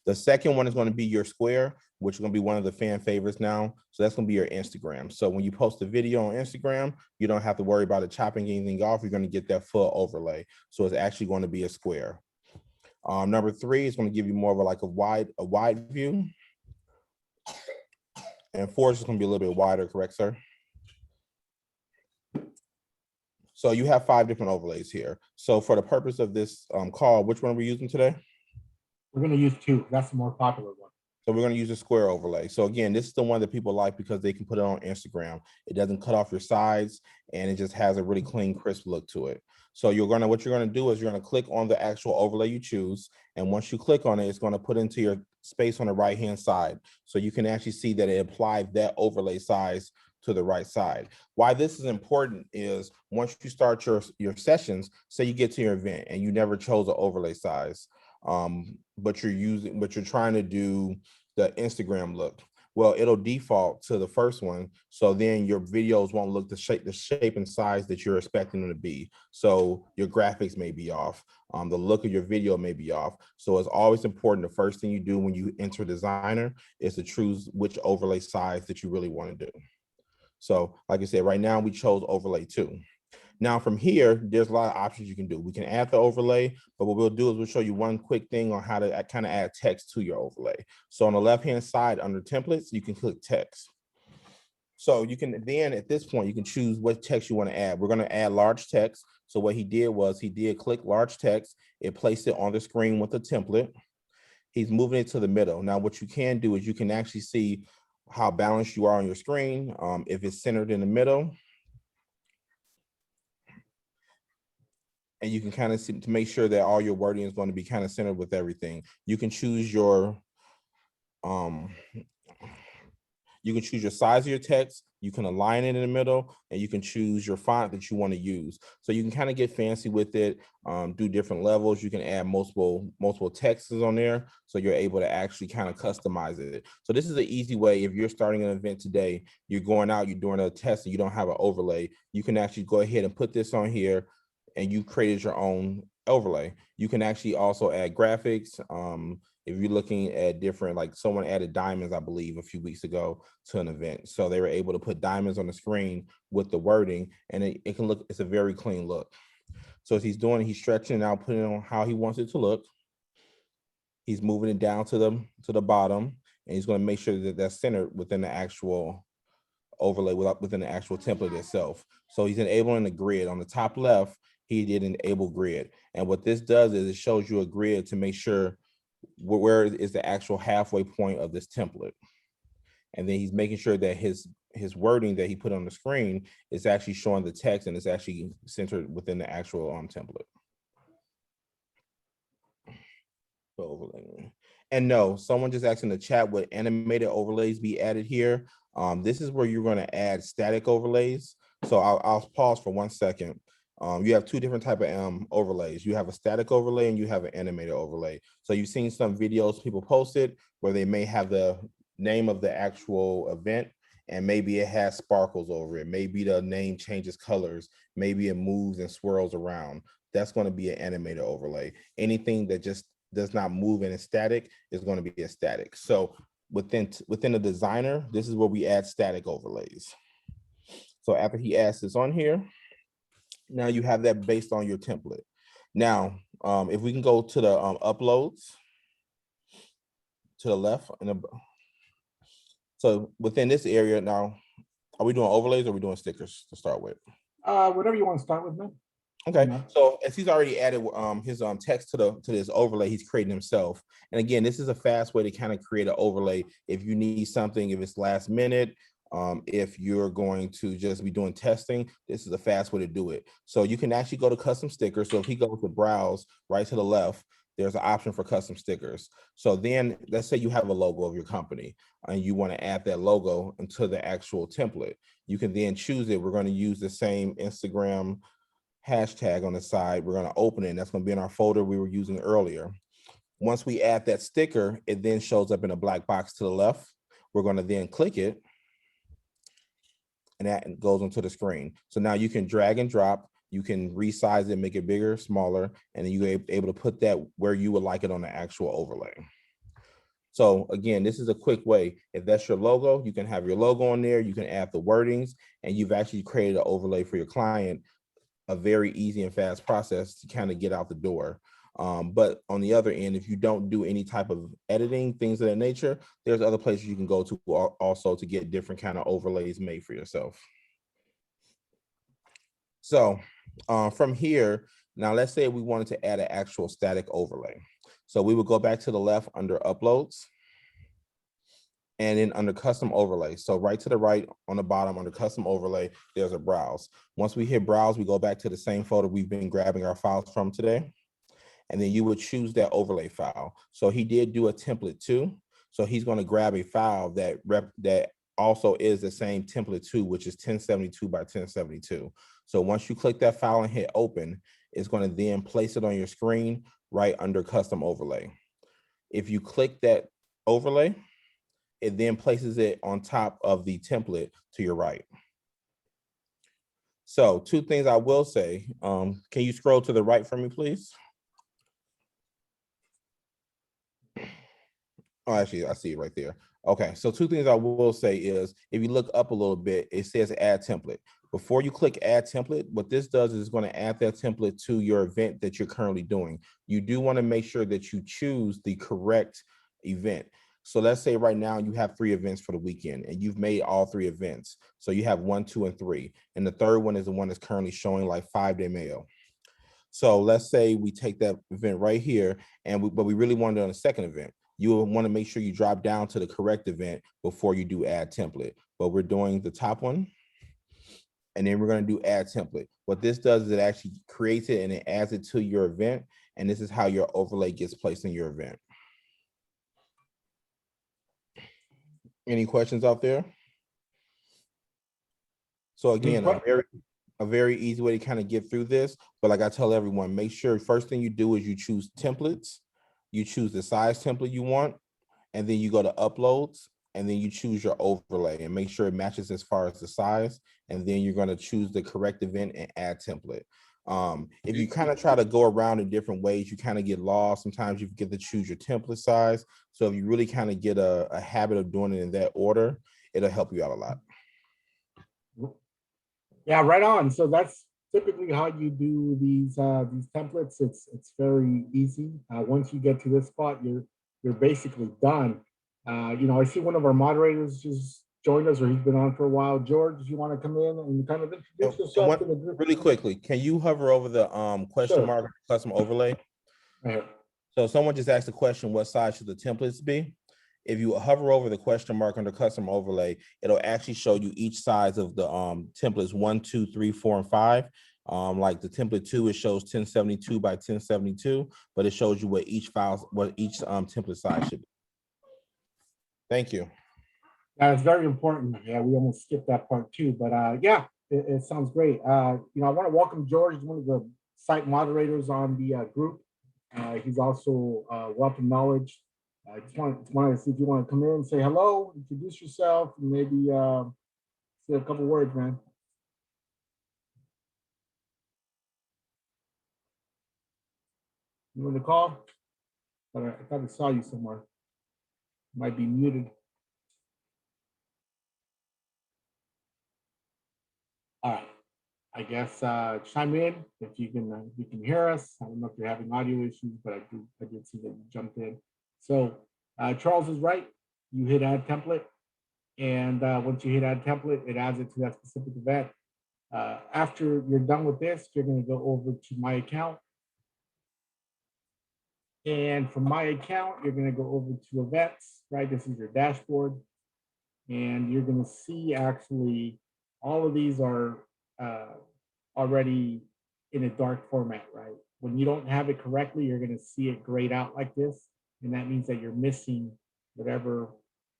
The second one is going to be your square, which is going to be one of the fan favorites now. So that's going to be your Instagram. So when you post a video on Instagram, you don't have to worry about it chopping anything off. You're going to get that full overlay. So it's actually going to be a square. Number 3 is going to give you more of a wide view. And 4 is going to be a little bit wider, correct, sir? So you have 5 different overlays here. So for the purpose of this call, which one are we using today? We're going to use 2. That's the more popular one. So we're going to use a square overlay. So again, this is the one that people like because they can put it on Instagram. It doesn't cut off your sides and it just has a really clean, crisp look to it. So what you're going to do is you're going to click on the actual overlay you choose. And once you click on it, it's going to put into your space on the right-hand side. So you can actually see that it applied that overlay size to the right side. Why this is important is once you start your sessions, say you get to your event and you never chose an overlay size, but you're trying to do the Instagram look. Well, it'll default to the first one. So then your videos won't look the shape and size that you're expecting them to be. So your graphics may be off. The look of your video may be off. So it's always important. The first thing you do when you enter designer is to choose which overlay size that you really want to do. So like I said, right now we chose overlay 2. Now from here, there's a lot of options you can do. We can add the overlay, but what we'll do is we'll show you one quick thing on how to kind of add text to your overlay. So on the left-hand side under templates, you can click text. So you can then at this point, you can choose what text you want to add. We're going to add large text. So what he did was he did click large text. It placed it on the screen with the template. He's moving it to the middle. Now what you can do is you can actually see how balanced you are on your screen. If it's centered in the middle. And you can kind of see to make sure that all your wording is going to be kind of centered with everything. You can choose your size of your text. You can align it in the middle, and you can choose your font that you want to use. So you can kind of get fancy with it, do different levels. You can add multiple texts on there, so you're able to actually kind of customize it. So this is an easy way. If you're starting an event today, you're going out, you're doing a test, and you don't have an overlay, you can actually go ahead and put this on here. and you created your own overlay. You can actually also add graphics. If you're looking at different, like someone added diamonds, I believe, a few weeks ago to an event. So they were able to put diamonds on the screen with the wording, and it can look, it's a very clean look. So as he's doing, he's stretching it out, putting it on how he wants it to look. He's moving it down to the bottom, and he's going to make sure that that's centered within the actual overlay, within the actual template itself. So he's enabling the grid. On the top left, he did enable grid. And what this does is it shows you a grid to make sure where is the actual halfway point of this template. And then he's making sure that his wording that he put on the screen is actually showing the text and it's actually centered within the actual template. Overlay. And no, someone just asked in the chat, would animated overlays be added here? This is where you're going to add static overlays. So I'll pause for 1 second. You have two different type of overlays. You have a static overlay and you have an animated overlay. So you've seen some videos people posted where they may have the name of the actual event and maybe it has sparkles over it. Maybe the name changes colors. Maybe it moves and swirls around. That's going to be an animated overlay. Anything that just does not move and is static is going to be a static. So within the designer, this is where we add static overlays. So after he adds this on here, now you have that based on your template. Now, if we can go to the uploads to the left, so within this area now, are we doing overlays or are we doing stickers to start with? Whatever you want to start with, man. Okay, so as he's already added his text to this overlay he's creating himself. And again, this is a fast way to kind of create an overlay if you need something, if it's last minute, if you're going to just be doing testing, this is a fast way to do it. So you can actually go to custom stickers. So if he goes to browse right to the left, there's an option for custom stickers. So then let's say you have a logo of your company and you want to add that logo into the actual template. You can then choose it. We're going to use the same Instagram hashtag on the side. We're going to open it, and that's going to be in our folder we were using earlier. Once we add that sticker, it then shows up in a black box to the left. We're going to then click it, and that goes onto the screen. So now you can drag and drop. You can resize it, make it bigger, smaller, and then you're able to put that where you would like it on the actual overlay. So again, this is a quick way. If that's your logo, you can have your logo on there. You can add the wordings, and you've actually created an overlay for your client. A very easy and fast process to kind of get out the door. But on the other end, if you don't do any type of editing, things of that nature, there's other places you can go to also to get different kind of overlays made for yourself. So from here, now let's say we wanted to add an actual static overlay. So we would go back to the left under uploads, and then under custom overlay. So right to the right on the bottom under custom overlay, there's a browse. Once we hit browse, we go back to the same folder we've been grabbing our files from today. And then you would choose that overlay file. So he did do a template too. So he's going to grab a file that also is the same template too, which is 1072 by 1072. So once you click that file and hit open, it's going to then place it on your screen right under custom overlay. If you click that overlay, it then places it on top of the template to your right. So two things I will say, can you scroll to the right for me, please? Oh, actually, I see it right there. Okay, so two things I will say is, if you look up a little bit, it says add template. Before you click add template, what this does is it's going to add that template to your event that you're currently doing. You do want to make sure that you choose the correct event. So let's say right now you have 3 events for the weekend and you've made all 3 events. So you have 1, 2, and 3. And the third one is the one that's currently showing like 5-day mail. So let's say we take that event right here, but we really want it on a second event. You will want to make sure you drop down to the correct event before you do add template. But we're doing the top one, and then we're going to do add template. What this does is it actually creates it and it adds it to your event. And this is how your overlay gets placed in your event. Any questions out there? So again, a very easy way to kind of get through this. But like I tell everyone, make sure first thing you do is you choose templates. You choose the size template you want, and then you go to uploads, and then you choose your overlay and make sure it matches as far as the size. And then you're going to choose the correct event and add template. If you kind of try to go around in different ways, you kind of get lost. Sometimes you forget to choose your template size. So if you really kind of get a habit of doing it in that order, it'll help you out a lot. Yeah, right on. So that's typically how you do these templates. It's very easy. Once you get to this spot, you're basically done. I see one of our moderators just joined us, or he's been on for a while. George, you want to come in and kind of introduce yourself to the group? Really quickly, can you hover over the question Sure. mark custom overlay? Right here. So someone just asked the question, what size should the templates be? If you hover over the question mark under custom overlay, it'll actually show you each size of the templates 1, 2, 3, 4, and 5. Like the template 2, it shows 1072 by 1072, but it shows you what each template size should be. Thank you. It's very important. Yeah, we almost skipped that part too, but yeah, it sounds great. I want to welcome George, one of the site moderators on the group. He's also wealth of knowledge. I just wanted to see if you want to come in and say hello, introduce yourself, and maybe say a couple words, man. You on the call? I thought I saw you somewhere. Might be muted. All right. I guess chime in if you can hear us. I don't know if you're having audio issues, but I did see that you jumped in. So Charles is right. You hit add template, and once you hit add template, it adds it to that specific event. After you're done with this, you're going to go over to my account, and from my account, you're going to go over to events. Right, this is your dashboard, and you're going to see actually all of these are already in a dark format, right? When you don't have it correctly, you're going to see it grayed out like this. And that means that you're missing whatever,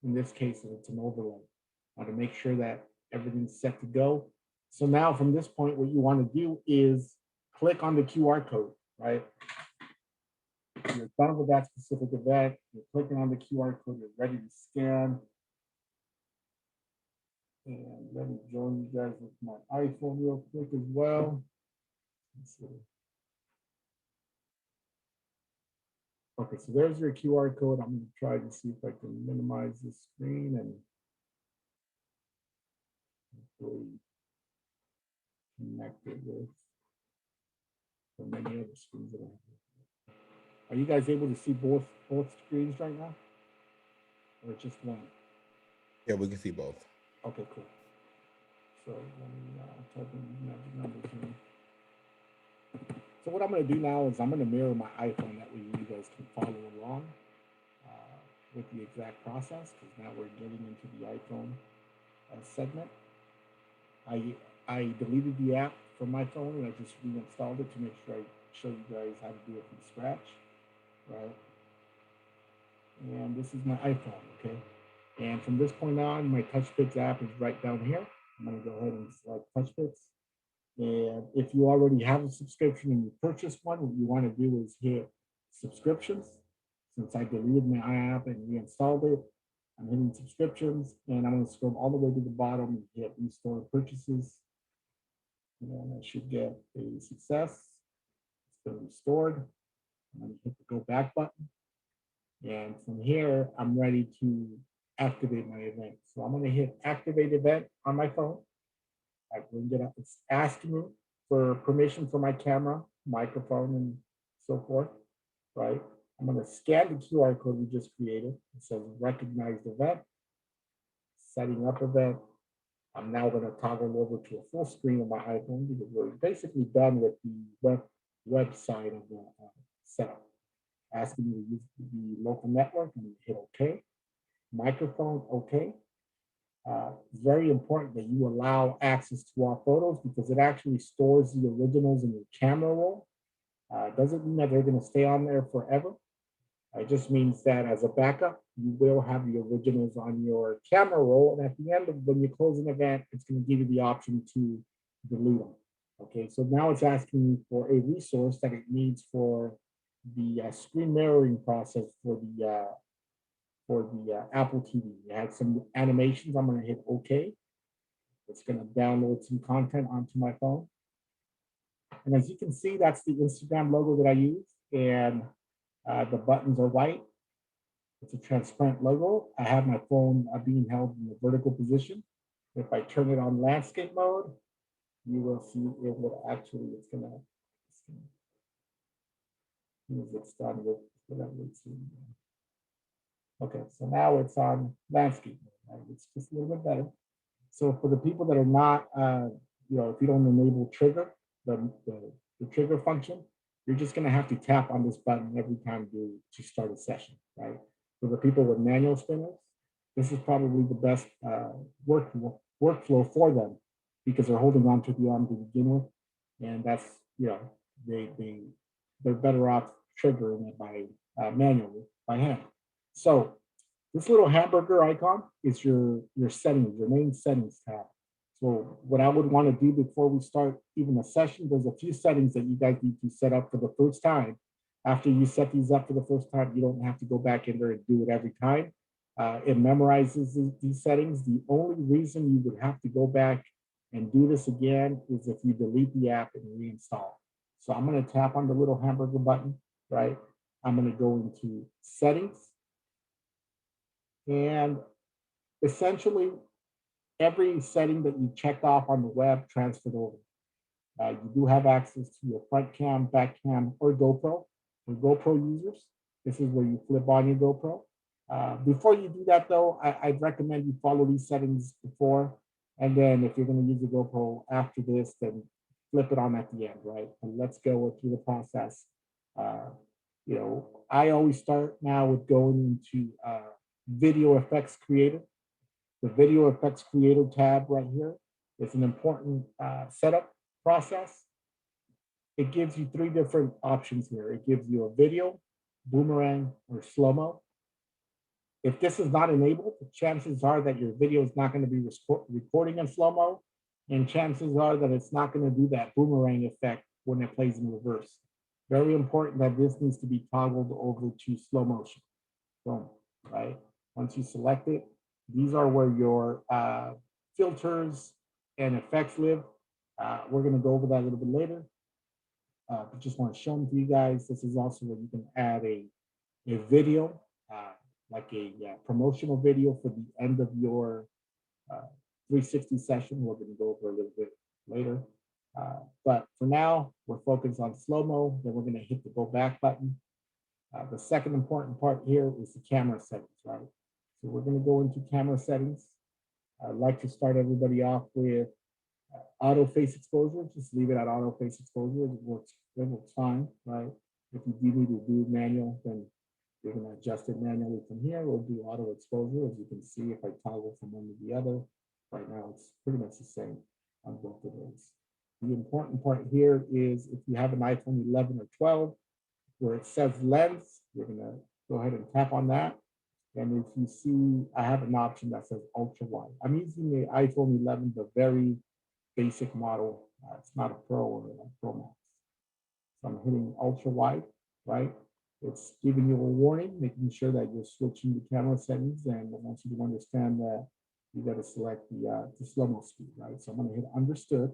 in this case, it's an overlay. To make sure that everything's set to go. So now from this point, what you want to do is click on the QR code, right? You're done with that specific event. You're clicking on the QR code. You're ready to scan. And let me join you guys with my iPhone real quick as well. Let's see. Okay, so there's your QR code. I'm going to try to see if I can minimize this screen and hopefully connect it with so many other screens that I have. Are you guys able to see both screens right now? Or just one? Yeah, we can see both. Okay, cool. So let me type in these magic numbers here. So what I'm going to do now is I'm going to mirror my iPhone. That way you guys can follow along with the exact process, because now we're getting into the iPhone segment. I deleted the app from my phone and I just reinstalled it to make sure I show you guys how to do it from scratch, right? And this is my iPhone, okay? And from this point on, my Touchpix app is right down here. I'm going to go ahead and select Touchpix. And if you already have a subscription and you purchased one, what you want to do is hit subscriptions. Since I deleted my app and reinstalled it, I'm hitting subscriptions, and I'm going to scroll all the way to the bottom and hit restore purchases. And I should get a success. It's been restored. I'm going to hit the go back button. And from here, I'm ready to activate my event. So I'm going to hit activate event on my phone. I bring it up. It's asking me for permission for my camera, microphone, and so forth, right? I'm going to scan the QR code we just created. It says recognized event, setting up event. I'm now going to toggle over to a full screen of my iPhone because we're basically done with the website of the setup. Asking me to use the local network, and hit OK. Microphone, OK. It's very important that you allow access to our photos because it actually stores the originals in your camera roll. It doesn't mean that they're going to stay on there forever. It just means that as a backup, you will have the originals on your camera roll. And at the end of when you close an event, it's going to give you the option to delete them. Okay, so now it's asking you for a resource that it needs for the screen mirroring process for the Apple TV. It had some animations. I'm going to hit OK. It's going to download some content onto my phone. And as you can see, that's the Instagram logo that I use. And the buttons are white. It's a transparent logo. I have my phone being held in the vertical position. If I turn it on landscape mode, you will see it will actually, it's gonna, it's done with whatever it's doing. Okay, so now it's on landscape mode, right? It's just a little bit better. So for the people that are not, if you don't enable trigger, the trigger function, you're just gonna have to tap on this button every time to start a session, right? For the people with manual spinners, this is probably the best workflow for them because they're holding on to the arm to begin with. And that's, they're better off triggering it by manually, by hand. So this little hamburger icon is your settings, your main settings tab. So what I would want to do before we start even a session, there's a few settings that you guys need to set up for the first time. After you set these up for the first time, you don't have to go back in there and do it every time. It memorizes these settings. The only reason you would have to go back and do this again is if you delete the app and reinstall. So I'm going to tap on the little hamburger button, right? I'm going to go into settings. And essentially, every setting that you checked off on the web transferred over. You do have access to your front cam, back cam, or GoPro. For GoPro users, this is where you flip on your GoPro. Before you do that, though, I'd recommend you follow these settings before. And then if you're going to use the GoPro after this, then flip it on at the end, right? And let's go through the process. I always start now with going into Video Effects Creator. The Video Effects Creator tab right here is an important setup process. It gives you three different options here. It gives you a video, boomerang, or slow-mo. If this is not enabled, chances are that your video is not going to be recording in slow-mo, and chances are that it's not going to do that boomerang effect when it plays in reverse. Very important that this needs to be toggled over to slow motion. Boom, right? Once you select it, these are where your filters and effects live. We're going to go over that a little bit later. But just want to show them to you guys. This is also where you can add a video, like a promotional video for the end of your 360 session. We're going to go over a little bit later. But for now, we're focused on slow-mo. Then we're going to hit the go back button. The second important part here is the camera settings, right? So we're going to go into camera settings. I'd like to start everybody off with auto face exposure. Just leave it at auto face exposure. It works fine, right? If you do need to do manual, then you're going to adjust it manually from here. We'll do auto exposure. As you can see, if I toggle from one to the other, right now it's pretty much the same on both of those. The important part here is if you have an iPhone 11 or 12, where it says lens, you're going to go ahead and tap on that. And if you see, I have an option that says ultra wide. I'm using the iPhone 11, the very basic model. It's not a Pro or a Pro Max. So I'm hitting ultra wide, right? It's giving you a warning, making sure that you're switching the camera settings. And I want you to understand that you got to select the slow-mo speed, right? So I'm going to hit understood.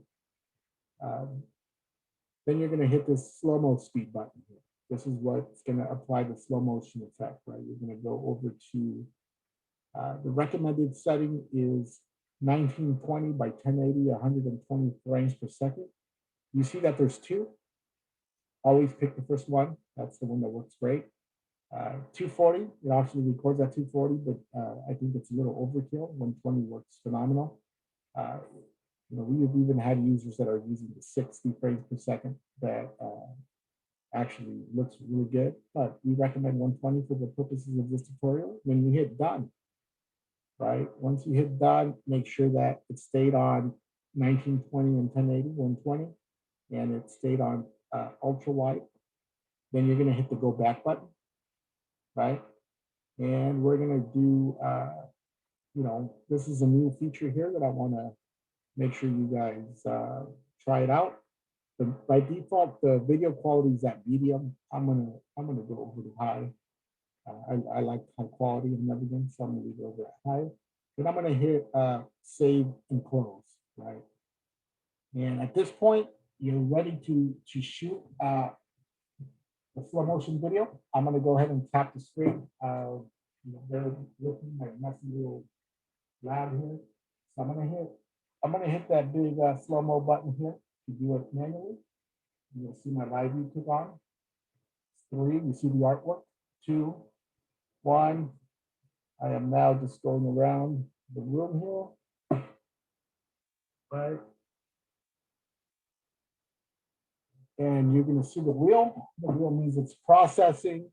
Then you're going to hit this slow-mo speed button here. This is what's going to apply the slow motion effect, right? You're going to go over to the recommended setting is 1920 by 1080, 120 frames per second. You see that there's two. Always pick the first one. That's the one that works great. 240, it actually records at 240, but I think it's a little overkill. 120 works phenomenal. We've even had users that are using the 60 frames per second that actually looks really good, but we recommend 120 for the purposes of this tutorial. When you hit done, right? Once you hit done, make sure that it stayed on 1920 and 1080, 120, and it stayed on ultra wide. Then you're going to hit the go back button, right? And we're going to do, this is a new feature here that I want to make sure you guys try it out. By default, the video quality is at medium. I'm gonna go over to high. I like high quality and everything, so I'm gonna go over at high. Then I'm gonna hit save and close, right? And at this point, you're ready to shoot the slow motion video, I'm gonna go ahead and tap the screen. They're looking like messy little lab here. So I'm gonna hit that big slow mo button here to do it manually. You'll see my live view click on. 3, you see the artwork. 2, 1. I am now just going around the room here. Right. And you're gonna see the wheel. The wheel means it's processing.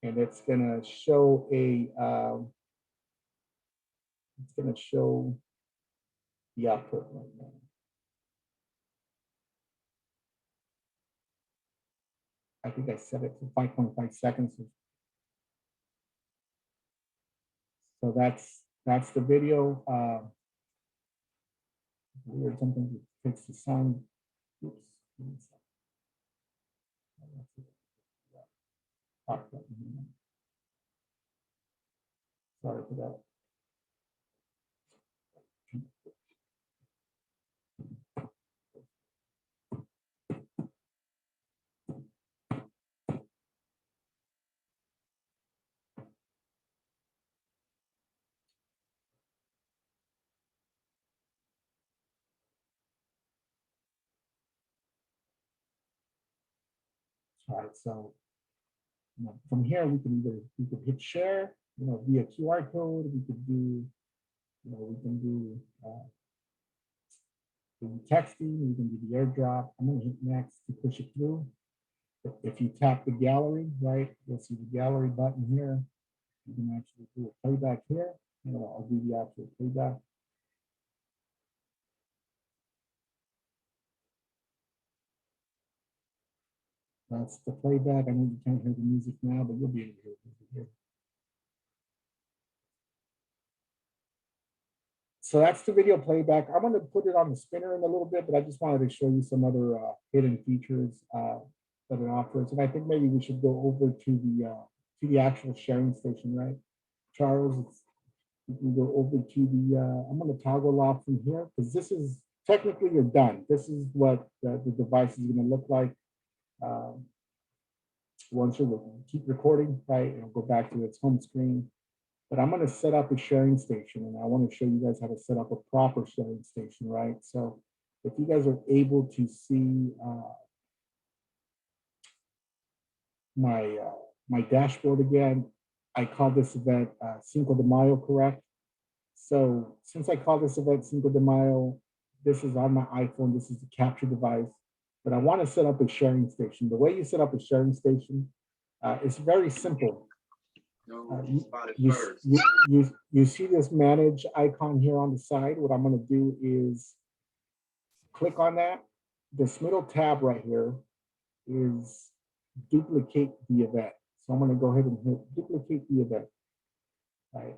And it's gonna show the output right now. I think I set it to 5.5 seconds. So that's the video. Weird, something to fix the sound. Oops. Sorry for that. All right, so from here we could hit share, via QR code. We could do, we can do texting. We can do the airdrop. I'm gonna hit next to push it through. If you tap the gallery, right, you'll see the gallery button here. You can actually do a playback here. I'll do the actual playback. That's the playback. I know you can't hear the music now, but you'll be able to hear the music here. So that's the video playback. I'm going to put it on the spinner in a little bit, but I just wanted to show you some other hidden features that it offers. And I think maybe we should go over to the actual sharing station, right? Charles, you can go over to the, I'm going to toggle off from here because this is technically you're done. This is what the device is going to look like. Once you keep recording, right? It'll go back to its home screen. But I'm going to set up a sharing station, and I want to show you guys how to set up a proper sharing station, right? So if you guys are able to see my dashboard again, I call this event Cinco de Mayo, correct? So since I call this event Cinco de Mayo, this is on my iPhone. This is the capture device. But I want to set up a sharing station. The way you set up a sharing station, it's very simple. You see this manage icon here on the side. What I'm going to do is click on that. This middle tab right here is duplicate the event. So I'm going to go ahead and hit duplicate the event. Right.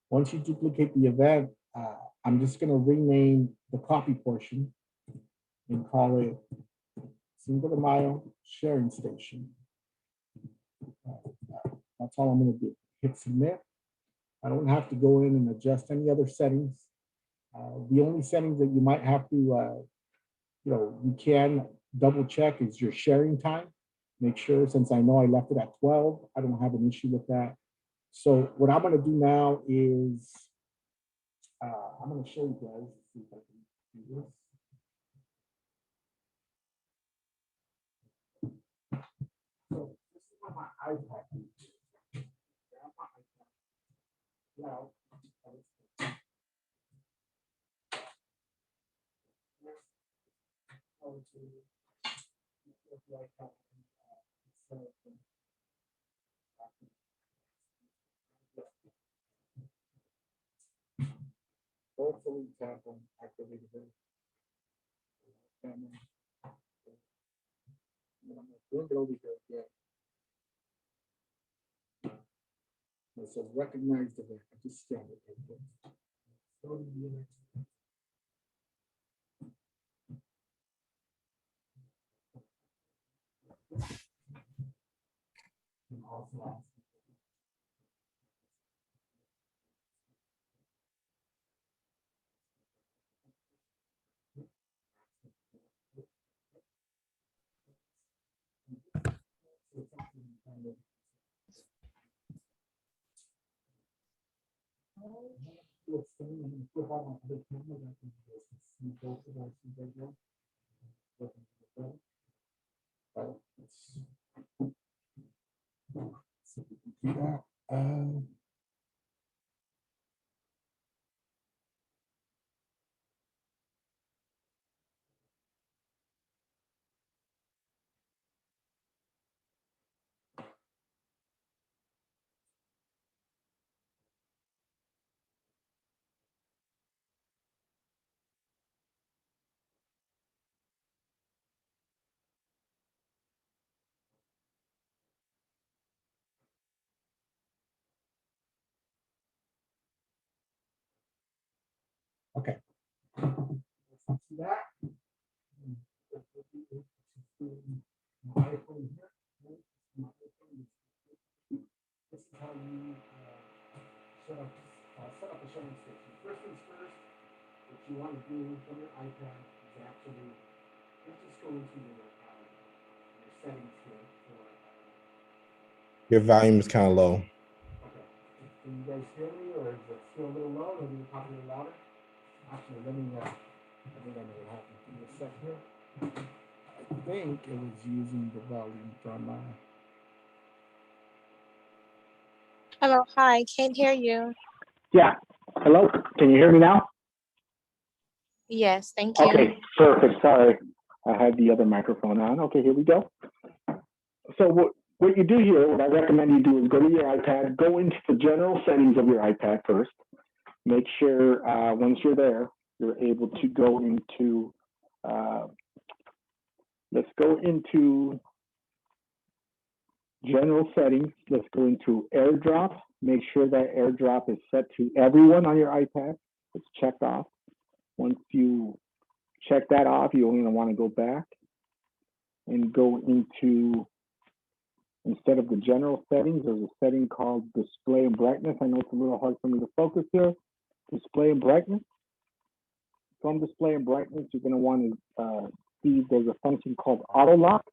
Once you duplicate the event, I'm just going to rename the copy portion and call it Cinco de Mayo Sharing Station. That's all I'm going to do. Hit submit. I don't have to go in and adjust any other settings. The only settings that you might have to, you can double check is your sharing time. Make sure, since I know I left it at 12, I don't have an issue with that. So what I'm going to do now is I'm going to show you guys. See if I can do this. So this is what my iPad is. Now, hopefully tap on activated it. And I'm going to bring it over here again. It says recognized event. I just scanned it. Go to the next. And also ask. Okay. Let's see that. My iPhone here. This is how you set up a sharing station. First things first, what you want to do from your iPad is actually let's just go into your settings here for. Your volume is kind of low. Okay. Can you guys hear me, or is it still a little low? Or you talk a little louder? Actually, let me know what happened. Give me a sec here. I think it was using the volume from. Hello, hi, can't hear you. Yeah. Hello. Can you hear me now? Yes, thank you. Okay, perfect. Sorry, I had the other microphone on. Okay, here we go. So what you do here, what I recommend you do is go to your iPad, go into the general settings of your iPad first. Make sure once you're there, you're able to go into, let's go into general settings. Let's go into AirDrop. Make sure that AirDrop is set to everyone on your iPad. It's checked off. Once you check that off, you're only going to want to go back and go into, instead of the general settings, there's a setting called display and brightness. I know it's a little hard for me to focus here. Display and brightness. From display and brightness, you're going to want to see there's a function called auto lock.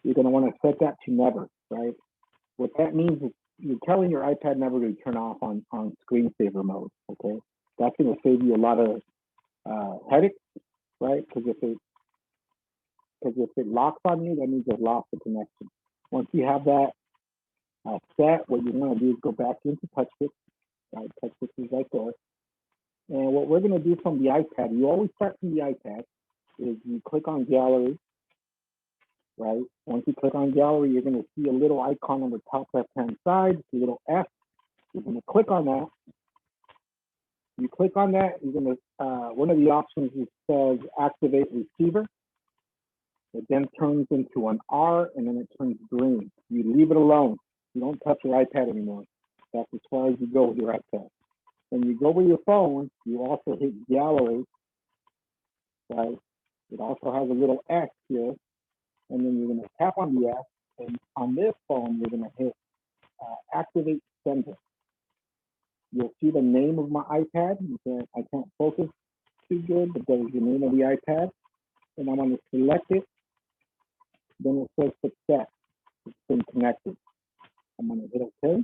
You're going to want to set that to never, right? What that means is you're telling your iPad never to turn off on screensaver mode, okay? That's going to save you a lot of headaches, right? Because if it locks on you, that means you've lost the connection. Once you have that set, what you want to do is go back into Touchpix. Right? Touchpix is right there. And what we're going to do from the iPad, you always start from the iPad, is you click on Gallery, right? Once you click on Gallery, you're going to see a little icon on the top left-hand side, a little F. You're going to click on that. You click on that, you're going to, one of the options is says activate receiver. It then turns into an R and then it turns green. You leave it alone. You don't touch your iPad anymore. That's as far as you go with your iPad. When you go with your phone, you also hit gallery, right? It also has a little X here. And then you're going to tap on the X. And on this phone, you're going to hit activate sender. You'll see the name of my iPad. I can't focus too good, but there's the name of the iPad. And I'm going to select it. Then it says success. It's been connected. I'm going to hit OK.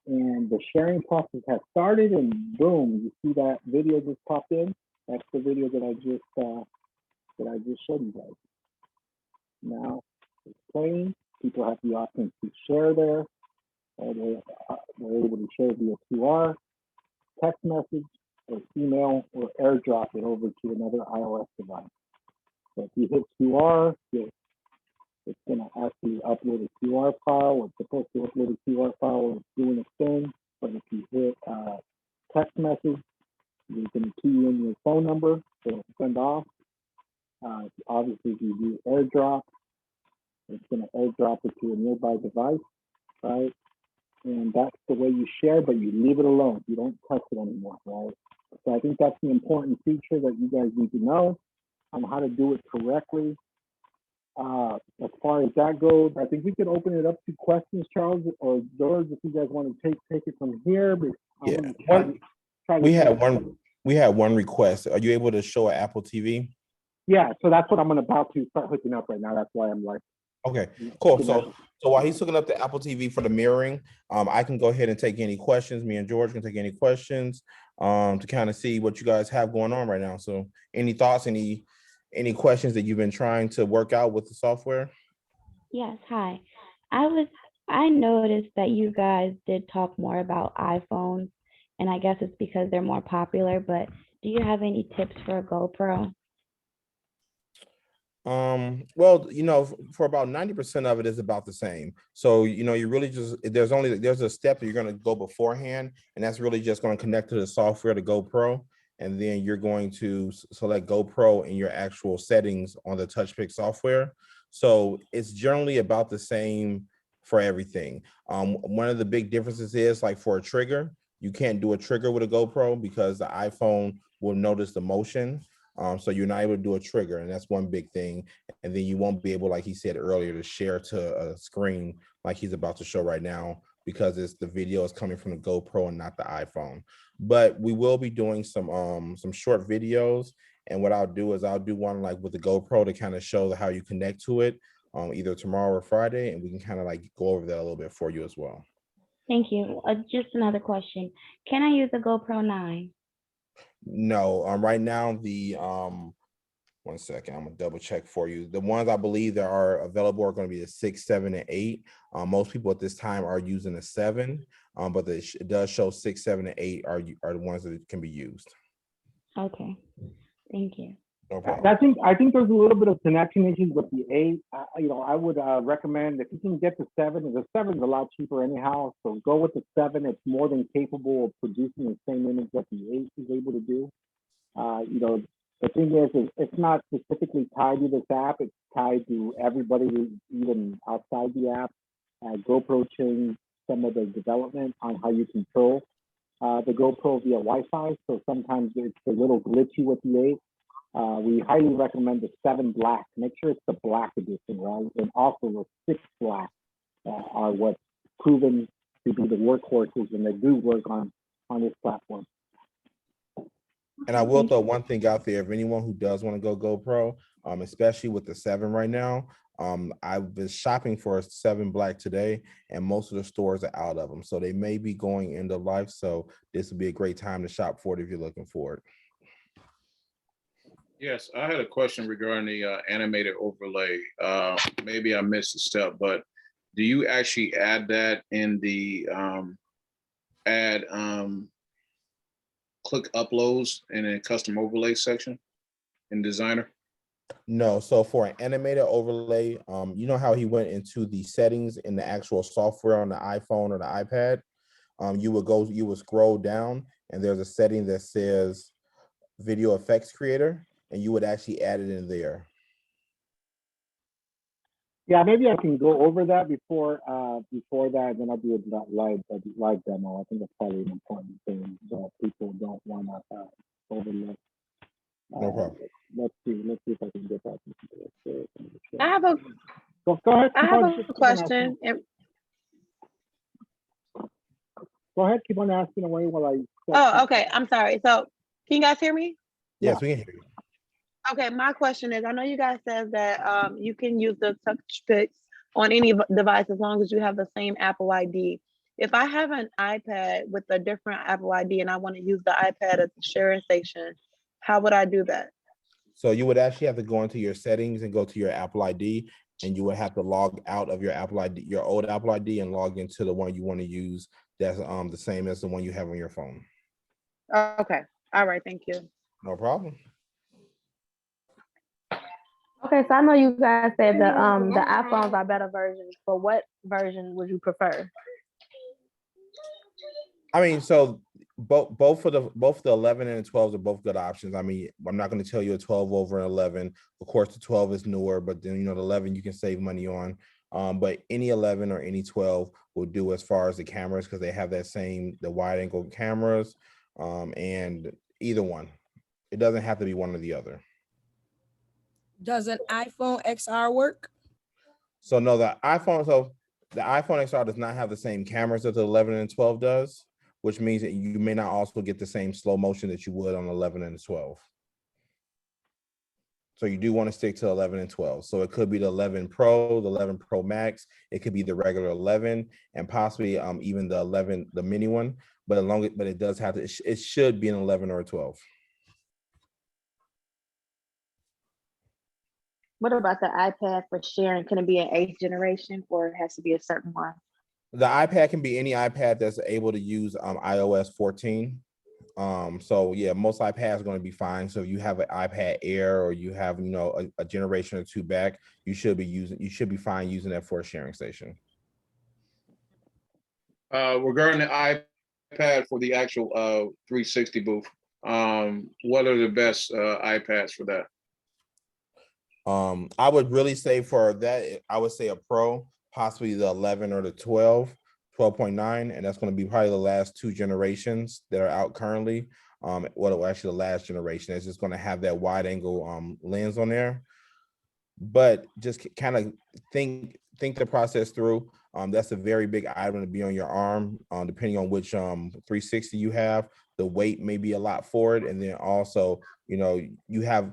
And the sharing process has started, and boom, you see that video just popped in. That's the video that I just showed you guys. Now it's playing. People have the option to share there. They're able to share via QR, text message, or email, or AirDrop it over to another iOS device. So if you hit QR, it's going to actually upload a QR file. It's supposed to upload a QR file when it's doing its thing. But if you hit text message, you can key in your phone number, so it'll send off. Obviously, if you do AirDrop, it's going to AirDrop it to a nearby device, right? And that's the way you share, but you leave it alone. You don't touch it anymore, right? So I think that's the important feature that you guys need to know on how to do it correctly. As far as that goes, I think we could open it up to questions, Charles or George, if you guys want to take it from here. But yeah, we had one request. Are you able to show an Apple TV? Yeah, so that's what I'm about to start hooking up right now. That's why I'm like, Okay, cool. Good So, night. so while he's hooking up the Apple TV for the mirroring, I can go ahead and take any questions. Me and George can take any questions to kind of see what you guys have going on right now. So, any thoughts, any questions that you've been trying to work out with the software? Yes, hi. I noticed that you guys did talk more about iPhones, and I guess it's because they're more popular, but do you have any tips for a GoPro? Well, for about 90% of it is about the same. So, you really just, there's a step that you're going to go beforehand, and that's really just going to connect to the software to GoPro. And then you're going to select GoPro in your actual settings on the Touchpix software. So it's generally about the same for everything. One of the big differences is like for a trigger, you can't do a trigger with a GoPro because the iPhone will notice the motion. So you're not able to do a trigger, and that's one big thing. And then you won't be able, like he said earlier, to share to a screen like he's about to show right now because the video is coming from the GoPro and not the iPhone. But we will be doing some short videos, and what I'll do is I'll do one like with the GoPro to kind of show how you connect to it, either tomorrow or Friday, and we can kind of like go over that a little bit for you as well. Thank you. Just another question. Can I use a GoPro 9? No, right now one second, I'm gonna double check for you. The ones I believe that are available are going to be the 6, 7, and 8. Most people at this time are using the 7, but it does show 6, 7, and 8 are the ones that can be used. Okay, thank you. No problem. I think there's a little bit of connection issues with the 8. I would recommend if you can get the 7. The 7 is a lot cheaper anyhow, so go with the 7. It's more than capable of producing the same image that the 8 is able to do. The thing is it's not specifically tied to this app. It's tied to everybody, even outside the app. GoPro changed some of the development on how you control the GoPro via Wi-Fi, so sometimes it's a little glitchy with the 8. We highly recommend the 7 Black. Make sure it's the Black edition, right? And also the 6 Black are what's proven to be the workhorses, and they do work on this platform. And I will throw one thing out there. If anyone who does want to go GoPro, especially with the 7 right now, I was shopping for a 7 Black today, and most of the stores are out of them. So they may be going end of life. So this would be a great time to shop for it if you're looking for it. Yes, I had a question regarding the animated overlay. Maybe I missed a step, but do you actually add that in the click uploads in a custom overlay section in Designer? No, so for an animated overlay, you know how he went into the settings in the actual software on the iPhone or the iPad? You would scroll down, and there's a setting that says video effects creator, and you would actually add it in there. Yeah, maybe I can go over that before that, then I'll do a live demo. I think that's probably an important thing that people don't want to overlook. No problem. Let's see if I can get that. I have a Go ahead. I have a question. Go ahead, keep on asking away while I. Oh, okay. I'm sorry. So, can you guys hear me? Yes, we can hear you. Okay, my question is, I know you guys said that you can use the Touchpix on any device as long as you have the same Apple ID. If I have an iPad with a different Apple ID and I want to use the iPad as a sharing station, how would I do that? So you would actually have to go into your settings and go to your Apple ID, and you would have to log out of your Apple ID, your old Apple ID, and log into the one you want to use. That's the same as the one you have on your phone. Okay. All right. Thank you. No problem. Okay, so I know you guys said the iPhones are better versions, but what version would you prefer? I mean, so both for the 11 and the 12s are both good options. I mean, I'm not going to tell you a 12 over an 11. Of course, the 12 is newer, but then the 11 you can save money on. But any 11 or any 12 will do as far as the cameras, because they have the wide angle cameras, and either one. It doesn't have to be one or the other. Does an iPhone XR work? So no, the iPhone XR does not have the same cameras that the 11 and 12 does, which means that you may not also get the same slow motion that you would on 11 and 12. So you do want to stick to 11 and 12. So it could be the 11 Pro, the 11 Pro Max. It could be the regular 11, and possibly even the 11, the mini one. But it does have to. It should be an 11 or a 12. What about the iPad for sharing? Can it be an 8th generation or it has to be a certain one? The iPad can be any iPad that's able to use iOS 14. So yeah, most iPads are going to be fine. So if you have an iPad Air or you have, a generation or two back, you should be fine using that for a sharing station. Regarding the iPad for the actual 360 booth, what are the best iPads for that? I would really say for that, I would say a Pro, possibly the 11 or the 12.9, and that's going to be probably the last two generations that are out currently. Actually the last generation is just going to have that wide angle lens on there. But just kind of think the process through. That's a very big item to be on your arm, depending on which 360 you have. The weight may be a lot for it, and then also, you have,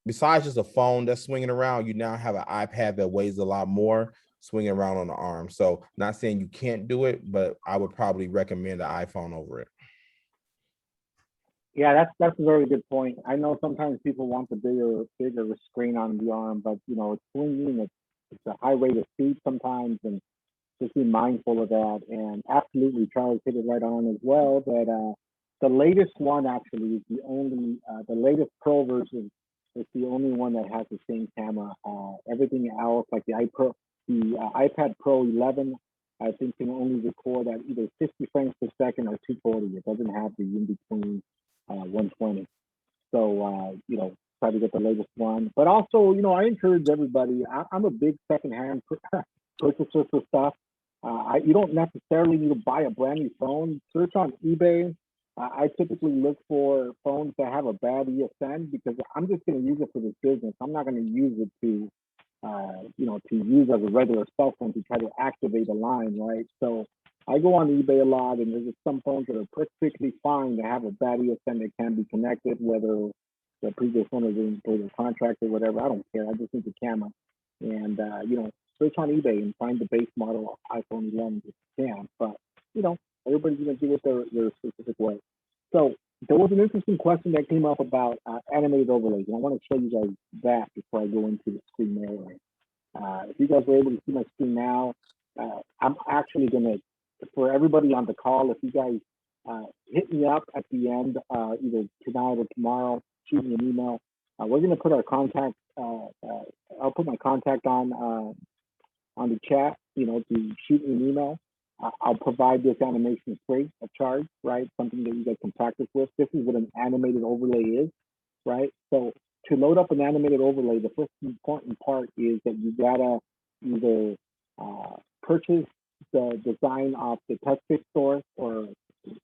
besides just a phone that's swinging around, you now have an iPad that weighs a lot more swinging around on the arm. So not saying you can't do it, but I would probably recommend the iPhone over it. Yeah, that's a very good point. I know sometimes people want the bigger screen on the arm, but it's swinging. It's a high rate of speed sometimes, and just be mindful of that. And absolutely, Charles hit it right on as well. That the latest one actually is the latest Pro version is the only one that has the same camera. Everything else, like the iPad Pro 11, I think can only record at either 60 frames per second or 240. It doesn't have the in between 120. So try to get the latest one. But also, I encourage everybody. I'm a big secondhand purchaser for stuff. You don't necessarily need to buy a brand new phone. Search on eBay. I typically look for phones that have a bad ESN because I'm just going to use it for this business. I'm not going to use it to use as a regular cell phone to try to activate a line, right? So I go on eBay a lot, and there's just some phones that are perfectly fine that have a bad ESN that can be connected, whether the previous one is in the contract or whatever. I don't care. I just need the camera. And, search on eBay and find the base model iPhone 11 if you can. But, everybody's going to do it their specific way. So there was an interesting question that came up about animated overlays. And I want to show you guys that before I go into the screen there. If you guys are able to see my screen now, I'm actually going to, for everybody on the call, if you guys hit me up at the end, either tonight or tomorrow, shoot me an email. We're going to put our contact, I'll put my contact on the chat, to shoot me an email. I'll provide this animation free of charge, right? Something that you guys can practice with. This is what an animated overlay is, right? So to load up an animated overlay, the first important part is that you gotta either purchase the design off the Touchpix store or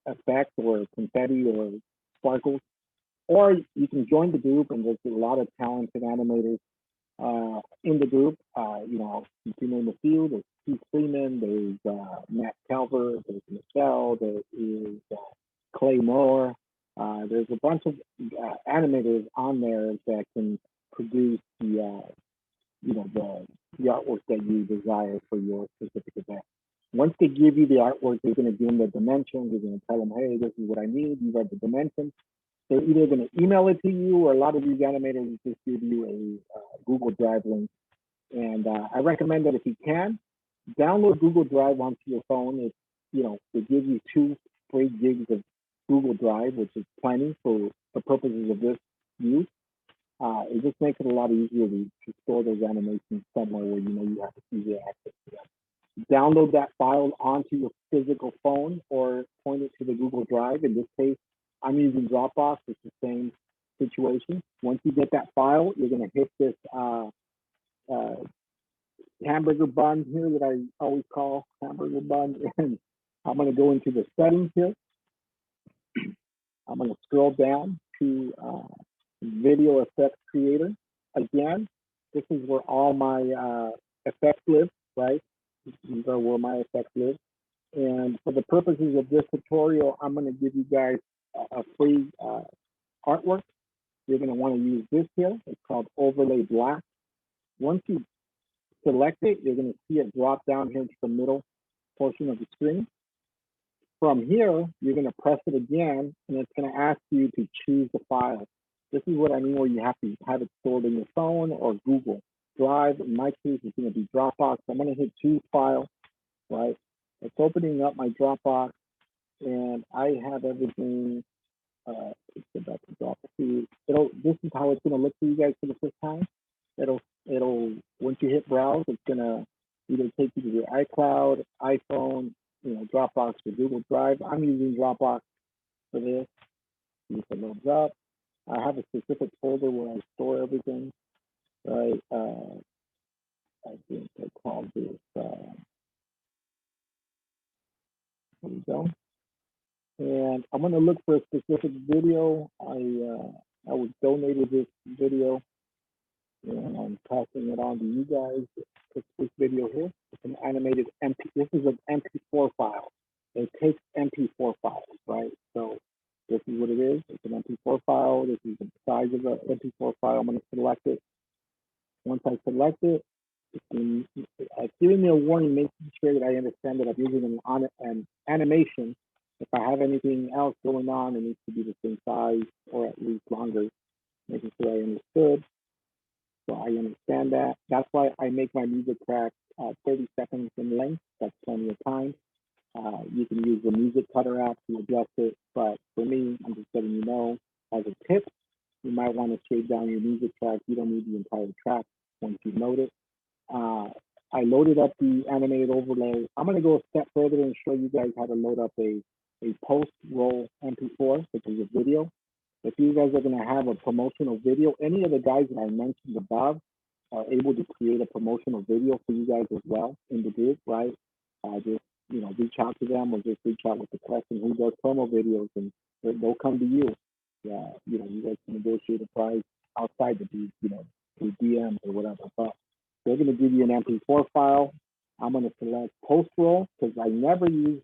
effects or confetti or sparkles, or you can join the group, and there's a lot of talented animators in the group. You can name a few. There's Keith Freeman, there's Matt Calvert, there's Michelle, there is Clay Moore. There's a bunch of animators on there that can produce the artwork that you desire for your specific event. Once they give you the artwork, they're going to give them the dimensions. They're going to tell them, hey, this is what I need. These are the dimensions. They're either going to email it to you, or a lot of these animators just give you a Google Drive link. And I recommend that if you can, download Google Drive onto your phone. They give you 2 free gigs of Google Drive, which is plenty for the purposes of this use. It just makes it a lot easier to store those animations somewhere where you have easy access to them. Download that file onto your physical phone or point it to the Google Drive. In this case, I'm using Dropbox. It's the same situation. Once you get that file, you're going to hit this hamburger bun here that I always call hamburger bun. And I'm going to go into the settings here. I'm going to scroll down to Video Effects Creator. Again, this is where all my effects live, right? These are where my effects live. And for the purposes of this tutorial, I'm going to give you guys a free artwork. you're going to want to use this here. It's called Overlay Black. Once you select it, you're going to see it drop down here to the middle portion of the screen. From here, you're going to press it again, and it's going to ask you to choose the file. This is what I mean where you have to have it stored in your phone or Google Drive. In my case, it's going to be Dropbox. I'm going to hit choose file, right? It's opening up my Dropbox, and I have everything. It's about to drop to. This is how it's going to look for you guys for the first time. It'll once you hit browse, it's going to either take you to your iCloud, iPhone, Dropbox or Google Drive. I'm using Dropbox for this. If it loads up, I have a specific folder where I store everything. Right? I think I called this. Here we go. And I'm going to look for a specific video. I was donated this video, and I'm passing it on to you guys. It's this video here. It's an animated MP. This is an MP4 file. It takes MP4 files, right? So this is what it is. It's an MP4 file. This is the size of the MP4 file. I'm going to select it. Once I select it, it's giving me a warning, making sure that I understand that I'm using an animation. If I have anything else going on, it needs to be the same size or at least longer, making sure I understood. So I understand that. That's why I make my music track 30 seconds in length. That's plenty of time. You can use the music cutter app to adjust it. But for me, I'm just letting you know, as a tip, you might want to shade down your music track. You don't need the entire track once you load it. I loaded up the animated overlay. I'm going to go a step further and show you guys how to load up a post-roll MP4, which is a video. If you guys are going to have a promotional video, any of the guys that I mentioned above are able to create a promotional video for you guys as well in the group, right? Just reach out to them or just reach out with the question who does promo videos, and they'll come to you. Yeah, you guys can negotiate a price outside the through DMs or whatever. But they're going to give you an MP4 file. I'm going to select post roll because I never use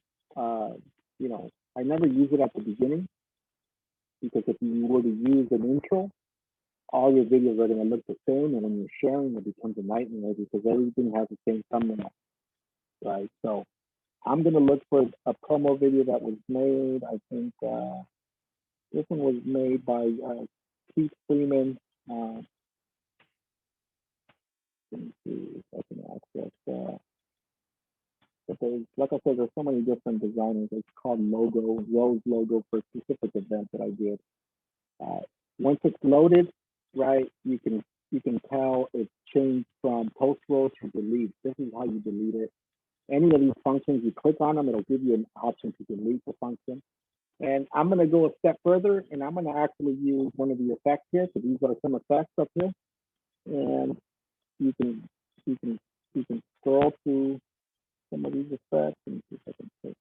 it at the beginning, because if you were to use an intro, all your videos are going to look the same, and when you're sharing, it becomes a nightmare because everything has the same thumbnail, right? So I'm going to look for a promo video that was made. I think this one was made by Keith Freeman. Let me see if I can access that. But like I said, there's so many different designers. It's called Rose Logo for a specific event that I did. Once it's loaded, right, you can tell it's changed from post roll to delete. This is how you delete it. Any of these functions, you click on them, it'll give you an option to delete the function. And I'm going to go a step further, and I'm going to actually use one of the effects here. So these are some effects up here, and you can scroll through some of these effects and see if I can pick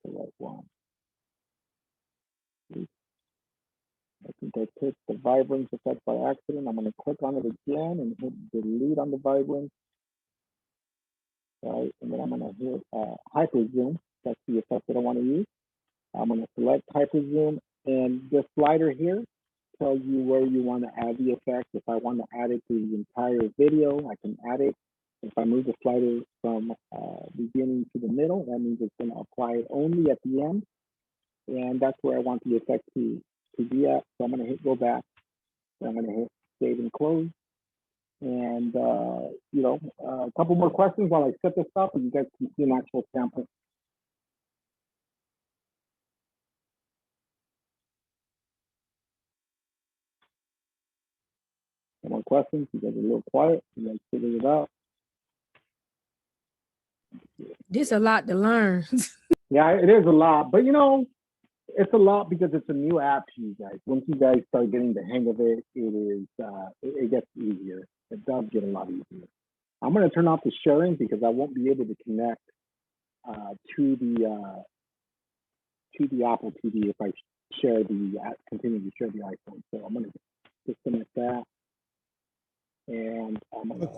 the right one. I think I picked the vibrance effect by accident. I'm going to click on it again and hit delete on the vibrance. Right, and then I'm going to hit hyper zoom. That's the effect that I want to use. I'm going to select hyper zoom, and this slider here tells you where you want to add the effect. If I want to add it to the entire video, I can add it. If I move the slider from beginning to the middle, that means it's going to apply it only at the end, and that's where I want the effect to be at. So I'm going to hit go back. I'm going to hit save and close. And a couple more questions while I set this up, and you guys can see an actual sample. Some more questions. You guys are a little quiet. You guys figured it out. This a lot to learn. Yeah, it is a lot, but it's a lot because it's a new app to you guys. Once you guys start getting the hang of it, it gets easier. It does get a lot easier. I'm going to turn off the sharing because I won't be able to connect to the Apple TV if I continue to share the iPhone. So I'm going to disconnect that. And Quick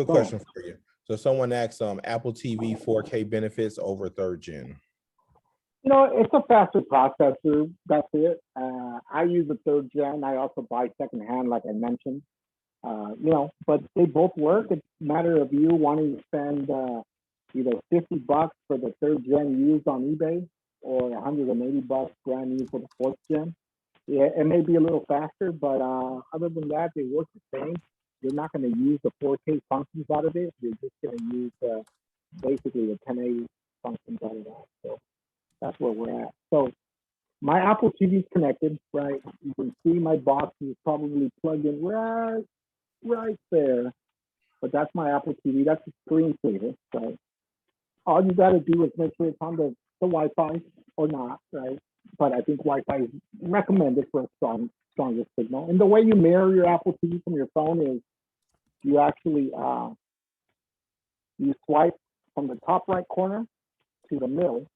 question for you. So someone asked Apple TV 4K benefits over 3rd gen. It's a faster processor. That's it. I use the 3rd gen. I also buy secondhand, like I mentioned. You know, but they both work. It's a matter of you wanting to spend either $50 for the 3rd gen used on eBay or $180 brand new for the 4th gen. Yeah, it may be a little faster, but other than that, they work the same. You're not going to use the 4K functions out of it. You're just going to use basically the 1080 functions out of that. So that's where we're at. So my Apple TV is connected, right? You can see my box is probably plugged in right there. But that's my Apple TV. That's a screensaver. So all you got to do is make sure it's on the Wi-Fi or not, right? But I think Wi-Fi is recommended for a stronger signal. And the way you mirror your Apple TV from your phone is you actually you swipe from the top right corner to the middle.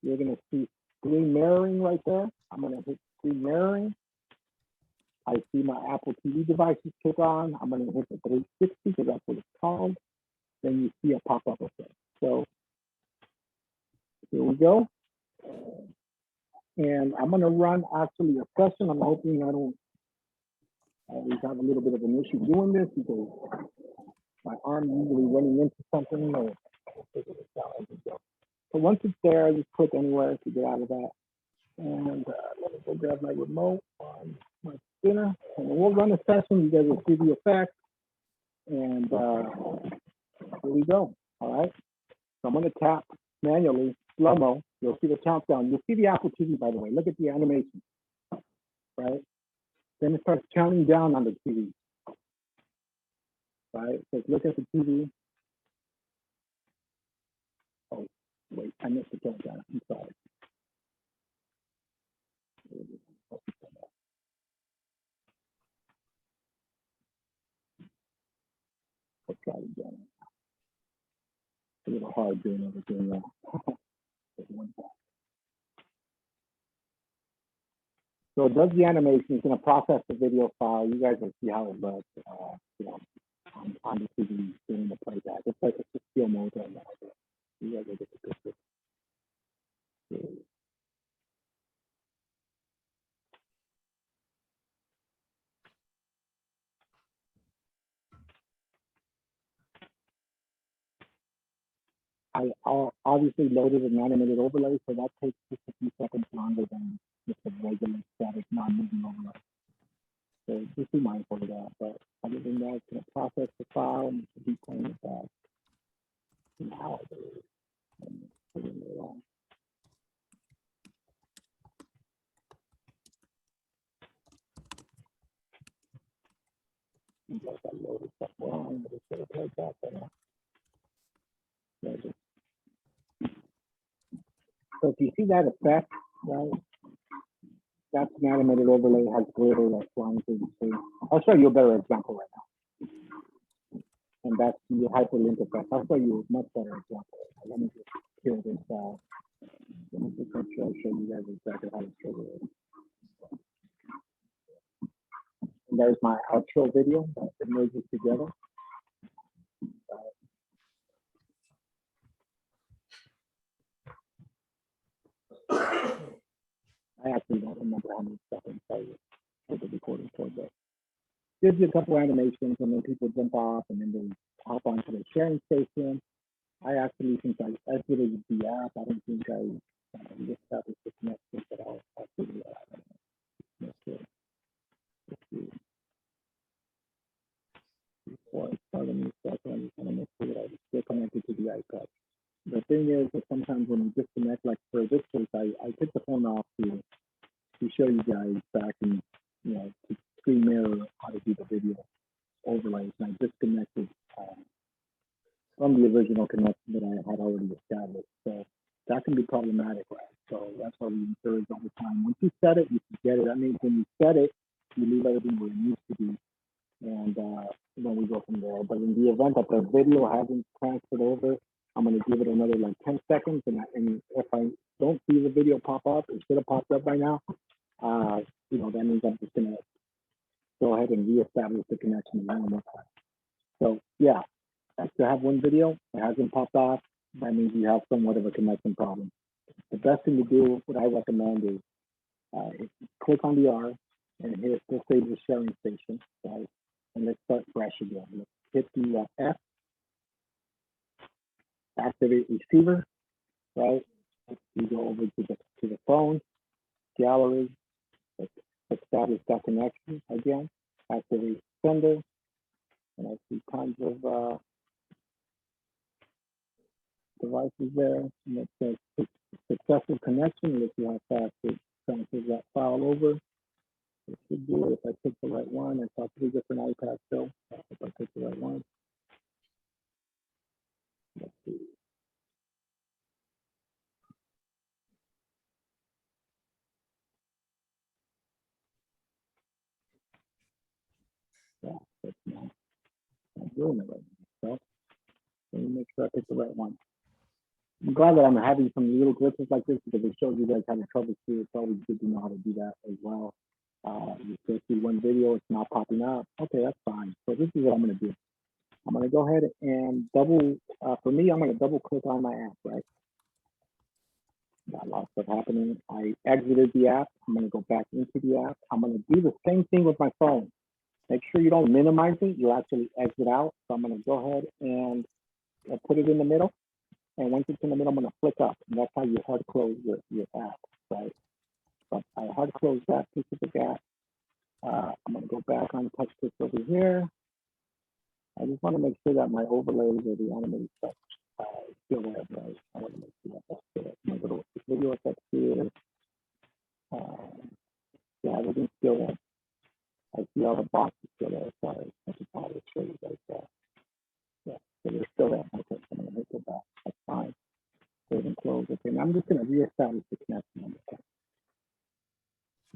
You're going to see screen mirroring right there. I'm going to hit screen mirroring. I see my Apple TV devices kick on. I'm going to hit the 360 because that's what it's called. Then you see a pop-up effect. So here we go. And I'm going to run actually a session. I'm hoping I don't always have a little bit of an issue doing this because my arm usually running into something. Or so once it's there, I just click anywhere to get out of that. And let me go grab my remote on my spinner. And we'll run a session. You guys will see the effect. And here we go. All right. So I'm going to tap manually, slow-mo. You'll see the countdown. You'll see the Apple TV, by the way. Look at the animation, right? Then it starts counting down on the TV, right? So look at the TV. Oh, wait, I missed the countdown. I'm sorry. Let's try it again. It's a little hard doing everything now. So it does the animation. It's going to process the video file. You guys will see how it looks, you know, on the TV during the playback. It's like it's just still mode right now. You guys will get the picture. I obviously loaded an animated overlay, so that takes just a few seconds longer than just a regular static non-moving overlay. So just be mindful of that. But other than that, it's going to process the file and keep playing it back. Now it is. Put it in there on. Like I loaded stuff wrong, but it's going to play back there. So if you see that effect, right? That's an animated overlay, has glitter that's flying through the screen. I'll show you a better example right now. And that's the hyperlink effect. I'll show you a much better example. Let me just kill this out. Let me just make sure I show you guys exactly how to trigger it. And there's my outro video that merges together. I actually don't remember how many seconds I was the recording for, but gives you a couple animations and then people jump off and then they hop onto the sharing station. I actually, since I exited the app, I don't think I established the connection, but I'll figure it out. Let's see. Before I start a new session, I just want to make sure that I still connected to the iPad. The thing is that sometimes when you disconnect, like for this case, I took the phone off to show you guys back and, you know, to screen mirror how to do the video overlays. And I disconnected from the original connection that I had already established. So that can be problematic, right? So that's why we encourage all the time. Once you set it, you forget it. That means when you set it, you leave everything where it needs to be. And then we go from there. But in the event that the video hasn't transferred over, I'm going to give it another like 10 seconds. And if I don't see the video pop up, it should have popped up by now. You know, that means I'm just going to go ahead and reestablish the connection one more time. So yeah, I still have one video. It hasn't popped off. That means you have somewhat of a connection problem. The best thing to do, what I recommend is click on the R and hit disable sharing station, right? And let's start fresh again. Let's hit the F, activate receiver, right? We go over to the phone, gallery, let's establish that connection again, activate sender, and I see tons of devices there, and it says successful connection. Let's see how fast it transfers that file over. It should do it if I pick the right one. I saw 3 different iPads still. If I pick the right one. Let's see. Yeah, that's not doing it right now. So let me make sure I pick the right one. I'm glad that I'm having some little glitches like this because it shows you guys having trouble too. It's always good to know how to do that as well. You still see one video, it's not popping up. Okay, that's fine. So this is what I'm going to do. I'm going to go ahead and for me, I'm going to double click on my app, right? Got a lot of stuff happening. I exited the app. I'm going to go back into the app. I'm going to do the same thing with my phone. Make sure you don't minimize it. You actually exit out. So I'm going to go ahead and put it in the middle. And once it's in the middle, I'm going to flick up. And that's how you hard close your app, right? But I hard close that specific app. I'm going to go back on Touchpix over here. I just want to make sure that my overlays or the animated stuff is still there, right? I want to make sure that that's still there. My little video effects here. Yeah, everything's still there. I see all the boxes still there. Sorry, I just wanted to show you guys that. Yeah, so they're still there. Okay, so I'm going to hit go back. That's fine. Save and close. Okay, now I'm just going to reestablish the connection. Okay.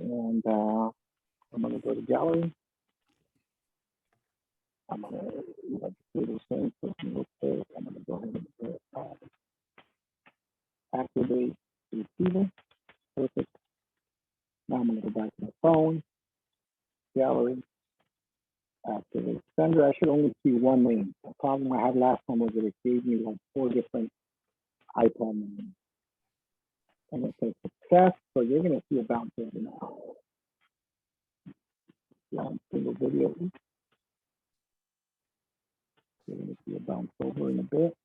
And I'm going to go to gallery. I'm going to do the same person real quick. I'm going to go ahead and activate the receiver. Perfect. Now I'm going to go back to the phone, gallery, activate sender. I should only see one name. The problem I had last time was that it gave me like 4 different iPad names. And it says success, so you're going to see a bounce over now. Single video. You're going to see a bounce over in a bit.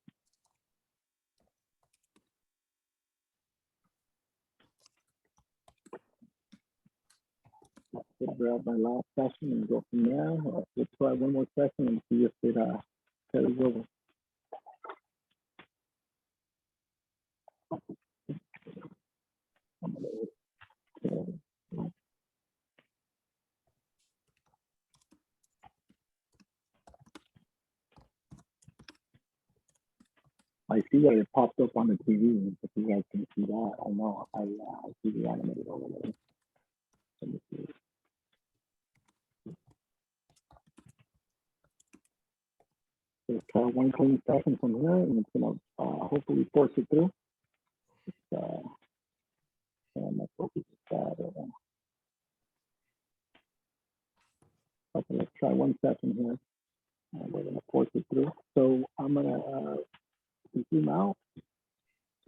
Let's grab my last session and go from there. Let's try one more session and see if it carries over. I see that it popped up on the TV. If you guys can see that, I know I see the animated overlay. Let me see. Let's try one clean session from here, and it's gonna hopefully force it through. And my focus is that. Okay, let's try one session here. We're gonna force it through. So I'm gonna zoom out.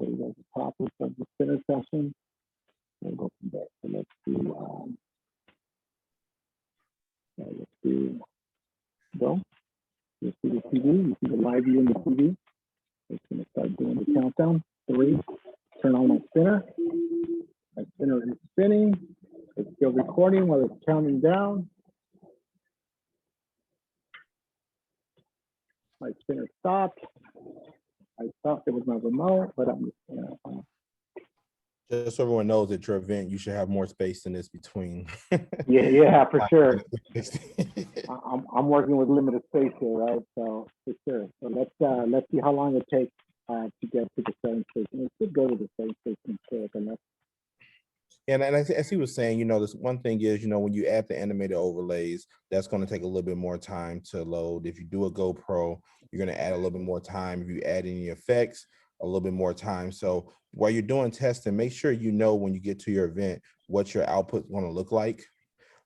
So you guys are top of the spinner session. We'll go from there. So let's do go. You see the TV, you see the live view in the TV. It's going to start doing the countdown. 3, turn on my spinner. My spinner is spinning. It's still recording while it's counting down. My spinner stopped. I thought it was my remote, but I'm just going to. Just so everyone knows at your event, you should have more space than this between. Yeah, for sure. I'm working with limited space here, right? So for sure. So let's see how long it takes to get to the setting station. It should go to the setting station quick, and that's. And as he was saying, you know, this one thing is, you know, when you add the animated overlays, that's going to take a little bit more time to load. If you do a GoPro, you're going to add a little bit more time. If you add any effects, a little bit more time. So while you're doing testing, make sure you know when you get to your event what your output is going to look like.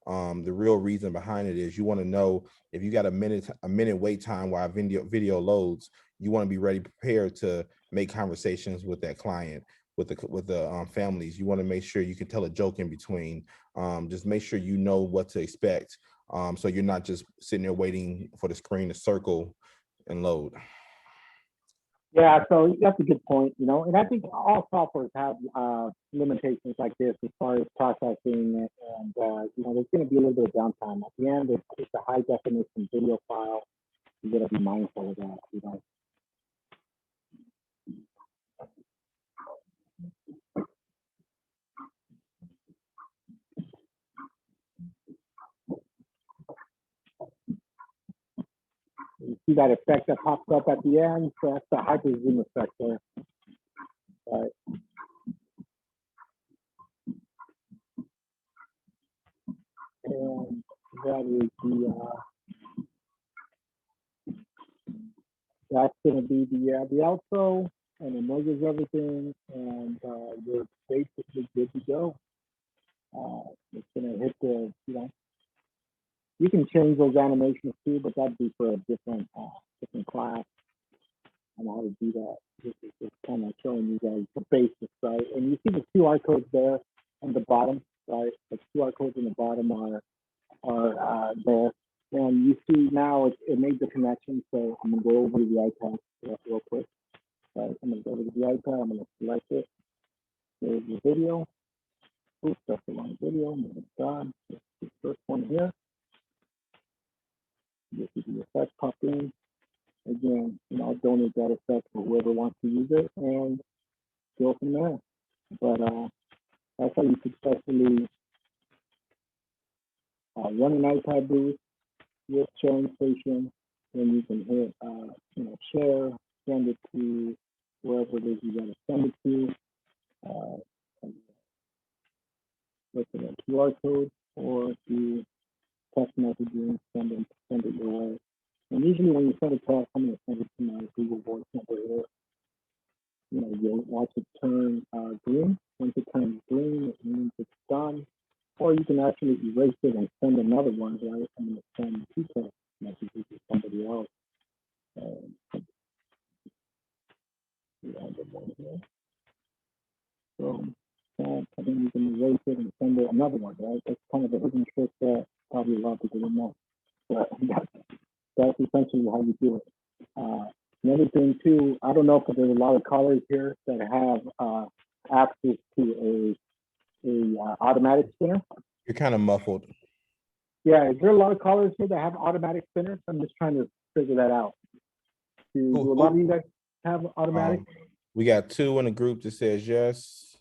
The real reason behind it is you want to know if you got a minute wait time while video loads, you want to be ready, prepared to make conversations with that client. with the families. You want to make sure you can tell a joke in between. Just make sure you know what to expect. So you're not just sitting there waiting for the screen to circle and load. Yeah, so that's a good point, you know, and I think all softwares have limitations like this as far as processing, and you know, there's going to be a little bit of downtime. At the end, it's a high definition video file. You got to be mindful of that, you know. You see that effect that pops up at the end, so that's the hyper zoom effect there. Right. And that is that's going to be the outro, and it measures everything, and you're basically good to go. It's going to hit the, you know, you can change those animations too, but that'd be for a different class on how to do that. This is just kind of showing you guys the basics, right? And you see the QR codes there on the bottom, right? The QR codes on the bottom are there. And you see now it made the connection, so I'm gonna go over to the iPad real quick. Right, I'm gonna go to the iPad, I'm gonna select it. There's the video. Oops, that's the wrong video. I'm done. The first one here. You see the effect pop in. Again, you know, donate that effect for whoever wants to use it, and go from there. But that's how you successfully run an iPad booth with sharing station. Then you can hit, you know, share, send it to wherever it is you want to send it to. Look at a QR code, or do text messaging, send it your way. And usually when you send a text, I'm going to send it to my Google Voice number here. You know, you'll watch it turn green. Once it turns green, it means it's done. Or you can actually erase it and send another one, right? I'm going to send two text messages to somebody else. One here. So, and then you can erase it and send it another one, right? That's kind of a hidden trick that probably a lot of people don't know. But that's essentially how you do it. Another thing too, I don't know if there's a lot of callers here that have access to a automatic spinner. You're kind of muffled. Yeah, is there a lot of callers here that have automatic spinners? I'm just trying to figure that out. Do a lot of you guys have automatic? We got 2 in the group that says yes.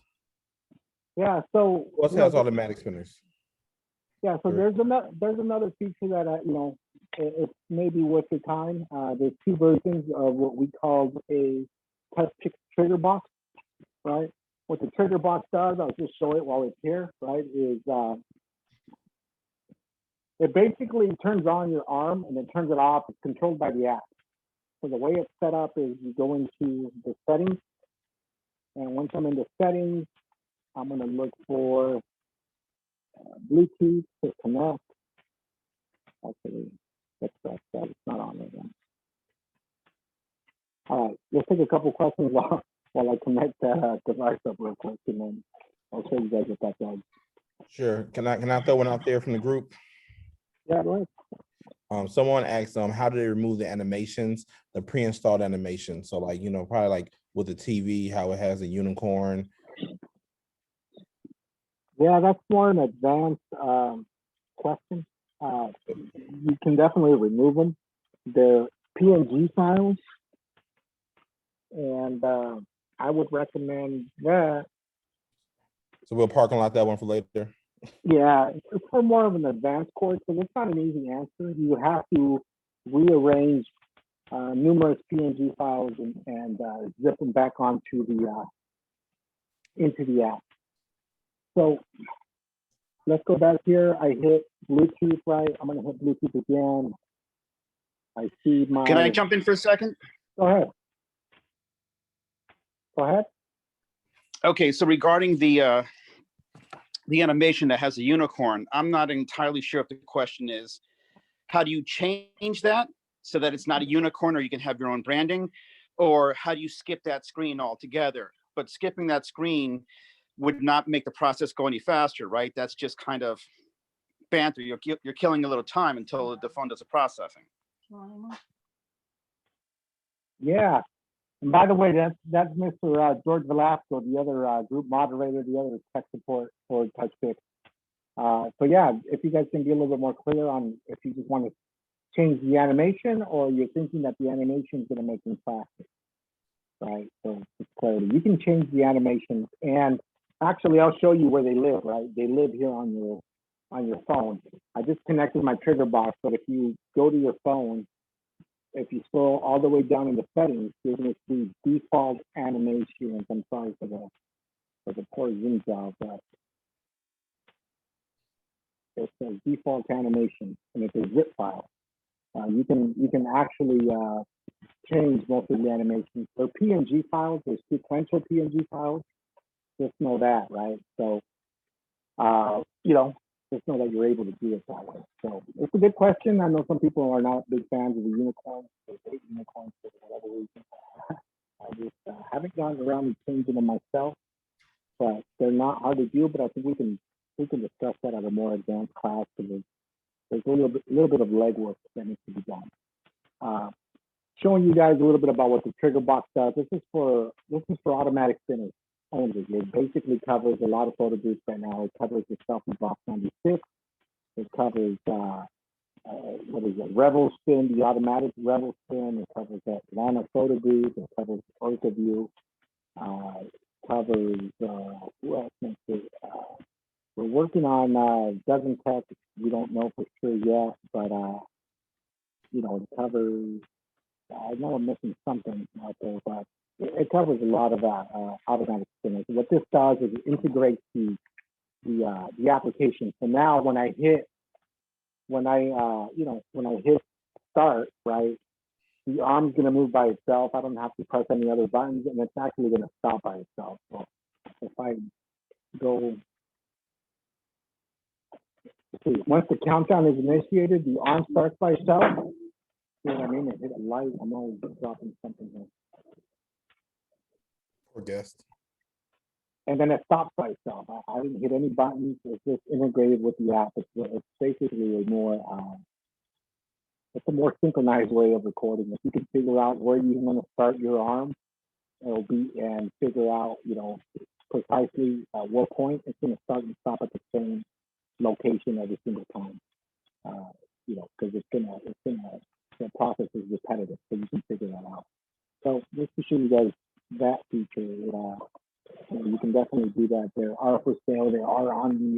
Yeah, so Who else has automatic spinners? Yeah, so there's another feature that you know, it's maybe worth your time. There's 2 versions of what we call a Touchpix trigger box, right? What the trigger box does, I'll just show it while it's here, right? Is it basically turns on your arm and then turns it off. It's controlled by the app. So the way it's set up is you go into the settings, and once I'm in the settings, I'm going to look for Bluetooth to connect. Actually, that's it's not on there then. All right, let's take a couple questions while I connect that device up real quick, and then I'll show you guys what that does. Sure. Can I throw one out there from the group? Yeah, go ahead. Someone asked how do they remove the animations, the pre-installed animation? So like, you know, probably like with the TV, how it has a unicorn. Yeah, that's more an advanced question. You can definitely remove them. They're PNG files, and I would recommend that. So we'll park lot that one for later. Yeah, it's for more of an advanced course, so it's not an easy answer. You have to rearrange numerous PNG files and zip them back onto the into the app. So let's go back here. I hit Bluetooth, right? I'm gonna hit Bluetooth again. I see my. Can I jump in for a second? Go ahead. Go ahead. Okay, so regarding the animation that has a unicorn, I'm not entirely sure if the question is, how do you change that so that it's not a unicorn, or you can have your own branding, or how do you skip that screen altogether? but skipping that screen would not make the process go any faster, right? That's just kind of banter. You're killing a little time until the phone does the processing. Yeah. And by the way, that's Mr. George Velasco, the other group moderator, the other tech support for Touchpix. So yeah, if you guys can be a little bit more clear on if you just want to change the animation or you're thinking that the animation is going to make them faster, right? So it's clarity. You can change the animation, and actually, I'll show you where they live. Right, they live here on your phone. I just connected my trigger box, but if you go to your phone, if you scroll all the way down in the settings, you're going to see default animations. I'm sorry for the poor Zoom job, but it says default animation, and it's a zip file. You can actually change most of the animations. So PNG files, there's sequential PNG files. Just know that, right? So, just know that you're able to do it that way. So it's a good question. I know some people are not big fans of the unicorns. They hate unicorns for whatever reason. I just haven't gotten around to changing them myself, but they're not hard to do. But I think we can discuss that at a more advanced class because there's a little bit of legwork that needs to be done. Showing you guys a little bit about what the trigger box does. This is for automatic spinners only. It basically covers a lot of photo booths right now. It covers the Selfie Box 96. It covers Revel Spin, the automatic Revel Spin. It covers the Atlanta photo booth. It covers Orca View. Covers who else makes it? We're working on Dozen Tech. We don't know for sure yet, but it covers. I know I'm missing something out there, but it covers a lot of automatic spinners. What this does is it integrates the application. So now when I hit start, right, the arm's going to move by itself. I don't have to press any other buttons, and it's actually going to stop by itself. So if I go, see, once the countdown is initiated, the arm starts by itself. You know what I mean? It hit a light. I'm always dropping something here. Poor guest. And then it stops by itself. I didn't hit any buttons. It's just integrated with the app. It's basically it's a more synchronized way of recording. If you can figure out where you want to start your arm, it'll be and figure out, precisely what point it's going to start and stop at the same location every single time. Because the process is repetitive, so you can figure that out. So just to show you guys that feature, you can definitely do that. They are for sale. They are on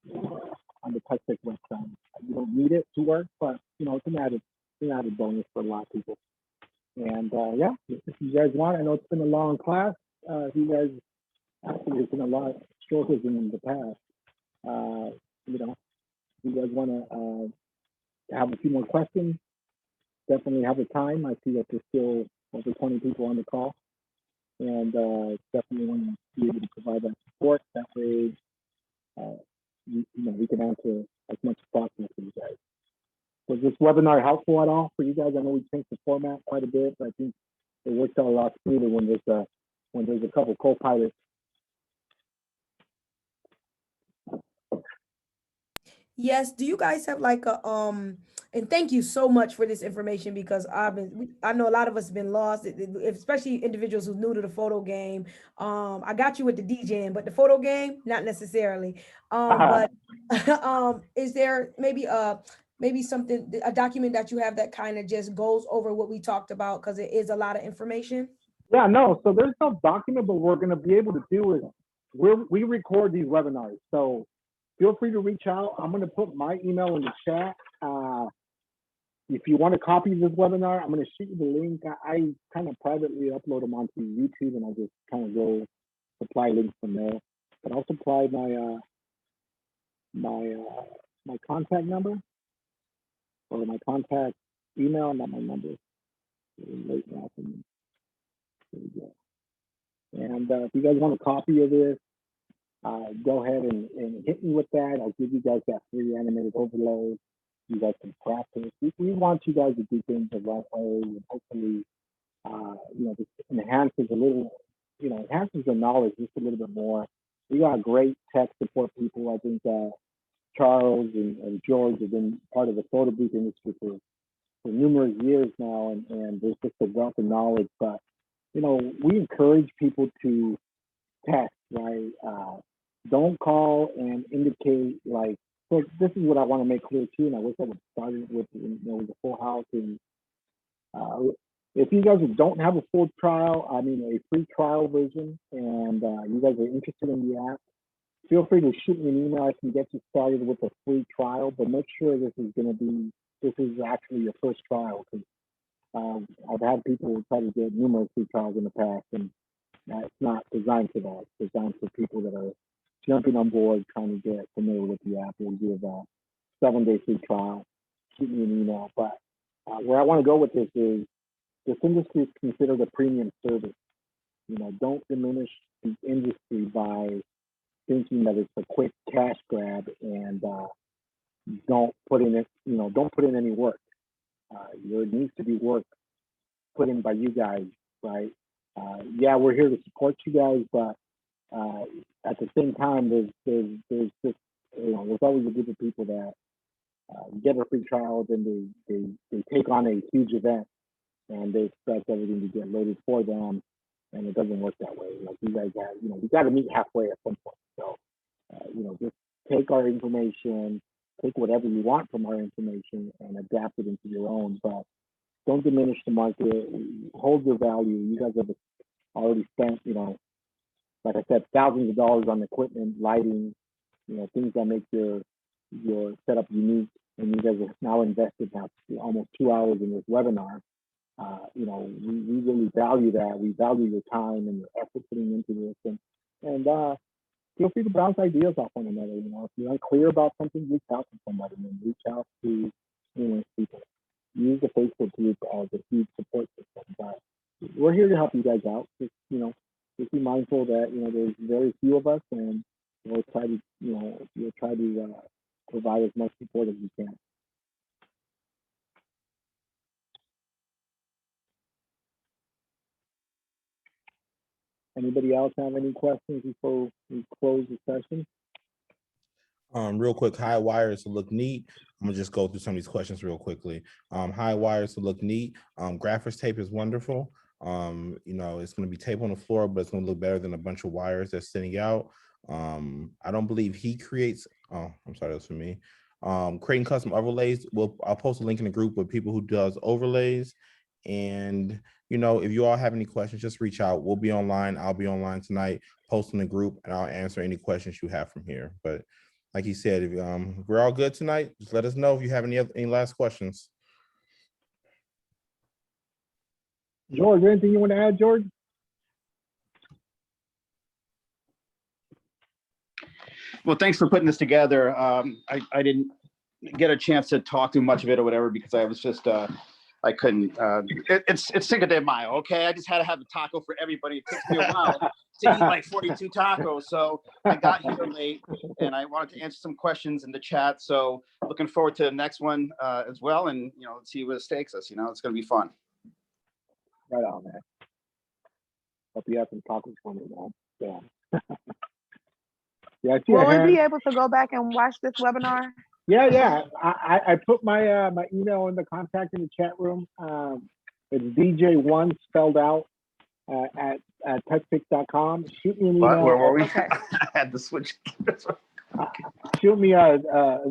the Touchpix website. You don't need it to work, but it's an added bonus for a lot of people. And if you guys want, I know it's been a long class. If you guys actually it's been a lot shorter than in the past. If you guys want to have a few more questions, definitely have the time. I see that there's still over 20 people on the call, and definitely want to be able to provide that support. That way, we can answer as much as possible for you guys. Was this webinar helpful at all for you guys? I know we changed the format quite a bit, but I think it works out a lot smoother when there's a couple co-pilots. Yes. Do you guys have like a and thank you so much for this information because I know a lot of us have been lost, especially individuals who's new to the photo game. I got you with the DJing, but the photo game, not necessarily. But is there maybe something, a document that you have that kind of just goes over what we talked about because it is a lot of information? Yeah, no. So there's no document, but what we're going to be able to do is we record these webinars. So feel free to reach out. I'm going to put my email in the chat. If you want a copy of this webinar, I'm going to shoot you the link. I kind of privately upload them onto YouTube, and I just kind of go supply links from there. But I'll supply my my contact number or my contact email, not my number. Late now for me. There we go. And if you guys want a copy of this, go ahead and hit me with that. I'll give you guys that free animated overlay. You guys can practice. We want you guys to do things the right way, and hopefully, this enhances a little enhances the knowledge just a little bit more. We got great tech support people. I think Charles and George have been part of the photo booth industry for numerous years now, and there's just a wealth of knowledge. But we encourage people to test, right? Don't call and indicate like. So this is what I want to make clear too, and I wish I would started with with the full house. And if you guys don't have a full trial, I mean a free trial version, and you guys are interested in the app, feel free to shoot me an email. I can get you started with a free trial, but make sure this is actually your first trial, because I've had people try to get numerous free trials in the past, and it's not designed for that. It's designed for people that are jumping on board, trying to get familiar with the app. We'll give a 7-day free trial. Shoot me an email. But where I want to go with this is this industry is considered a premium service. Don't diminish the industry by thinking that it's a quick cash grab, and don't put in any work. There needs to be work put in by you guys, right? Yeah, we're here to support you guys, but at the same time, there's just there's always a group of people that get a free trial, then they take on a huge event, and they expect everything to get loaded for them, and it doesn't work that way. Like you guys have, we got to meet halfway at some point. So just take our information, take whatever you want from our information, and adapt it into your own. But don't diminish the market. Hold your value. You guys have already spent, like I said, thousands of dollars on equipment, lighting, things that make your setup unique. And you guys have now invested almost 2 hours in this webinar. We really value that. We value your time and your effort putting into this. And feel free to bounce ideas off one another. If you're unclear about something, reach out to somebody and reach out to people. Use the Facebook group as a huge support system. But we're here to help you guys out. Just be mindful that there's very few of us, and we'll try to provide as much support as we can. Anybody else have any questions before we close the session? Real quick, high wires to look neat. I'm gonna just go through some of these questions real quickly. High wires to look neat. Graphics tape is wonderful. It's gonna be tape on the floor, but it's gonna look better than a bunch of wires that's sitting out. I don't believe he creates. Oh, I'm sorry, that's for me. Creating custom overlays. I'll post a link in the group with people who does overlays. And if you all have any questions, just reach out. We'll be online. I'll be online tonight, post in the group, and I'll answer any questions you have from here. But like he said, if we're all good tonight, just let us know if you have any last questions. George, anything you want to add, George? Well, thanks for putting this together. I didn't get a chance to talk through much of it or whatever because I was just I couldn't. It's Cinco de Mayo, okay? I just had to have a taco for everybody. It takes me a while to eat like 42 tacos, so I got here late, and I wanted to answer some questions in the chat. So looking forward to the next one as well, and let's see where this takes us. It's going to be fun. Right on, man. Hope you have some tacos for me, man. Yeah. Yeah. Will we be able to go back and watch this webinar? Yeah. I put my my email in the contact in the chat room. It's DJ1 spelled out at touchpix.com. Shoot me an email. Where were we? Okay. I had to switch. Shoot me an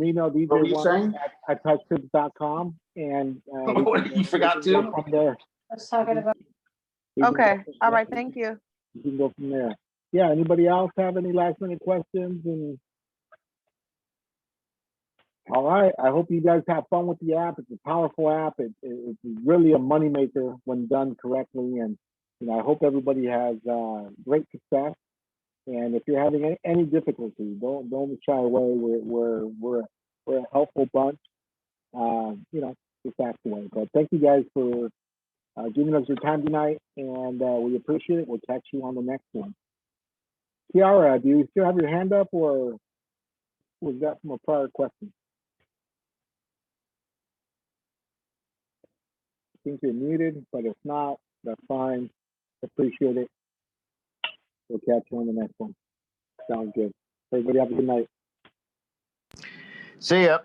email, DJ1 at touchpix.com, and you forgot to. From there. Let's talk about. Okay. All right. Thank you. You can go from there. Yeah. Anybody else have any last minute questions? And all right. I hope you guys have fun with the app. It's a powerful app. It's really a moneymaker when done correctly. And I hope everybody has great success. And if you're having any difficulty, don't shy away. We're a helpful bunch. Just ask away. But thank you guys for giving us your time tonight, and we appreciate it. We'll catch you on the next one. Kiara, do you still have your hand up, or was that from a prior question? I think you're muted, but if not, that's fine. Appreciate it. We'll catch you on the next one. Sounds good. Everybody have a good night. See ya.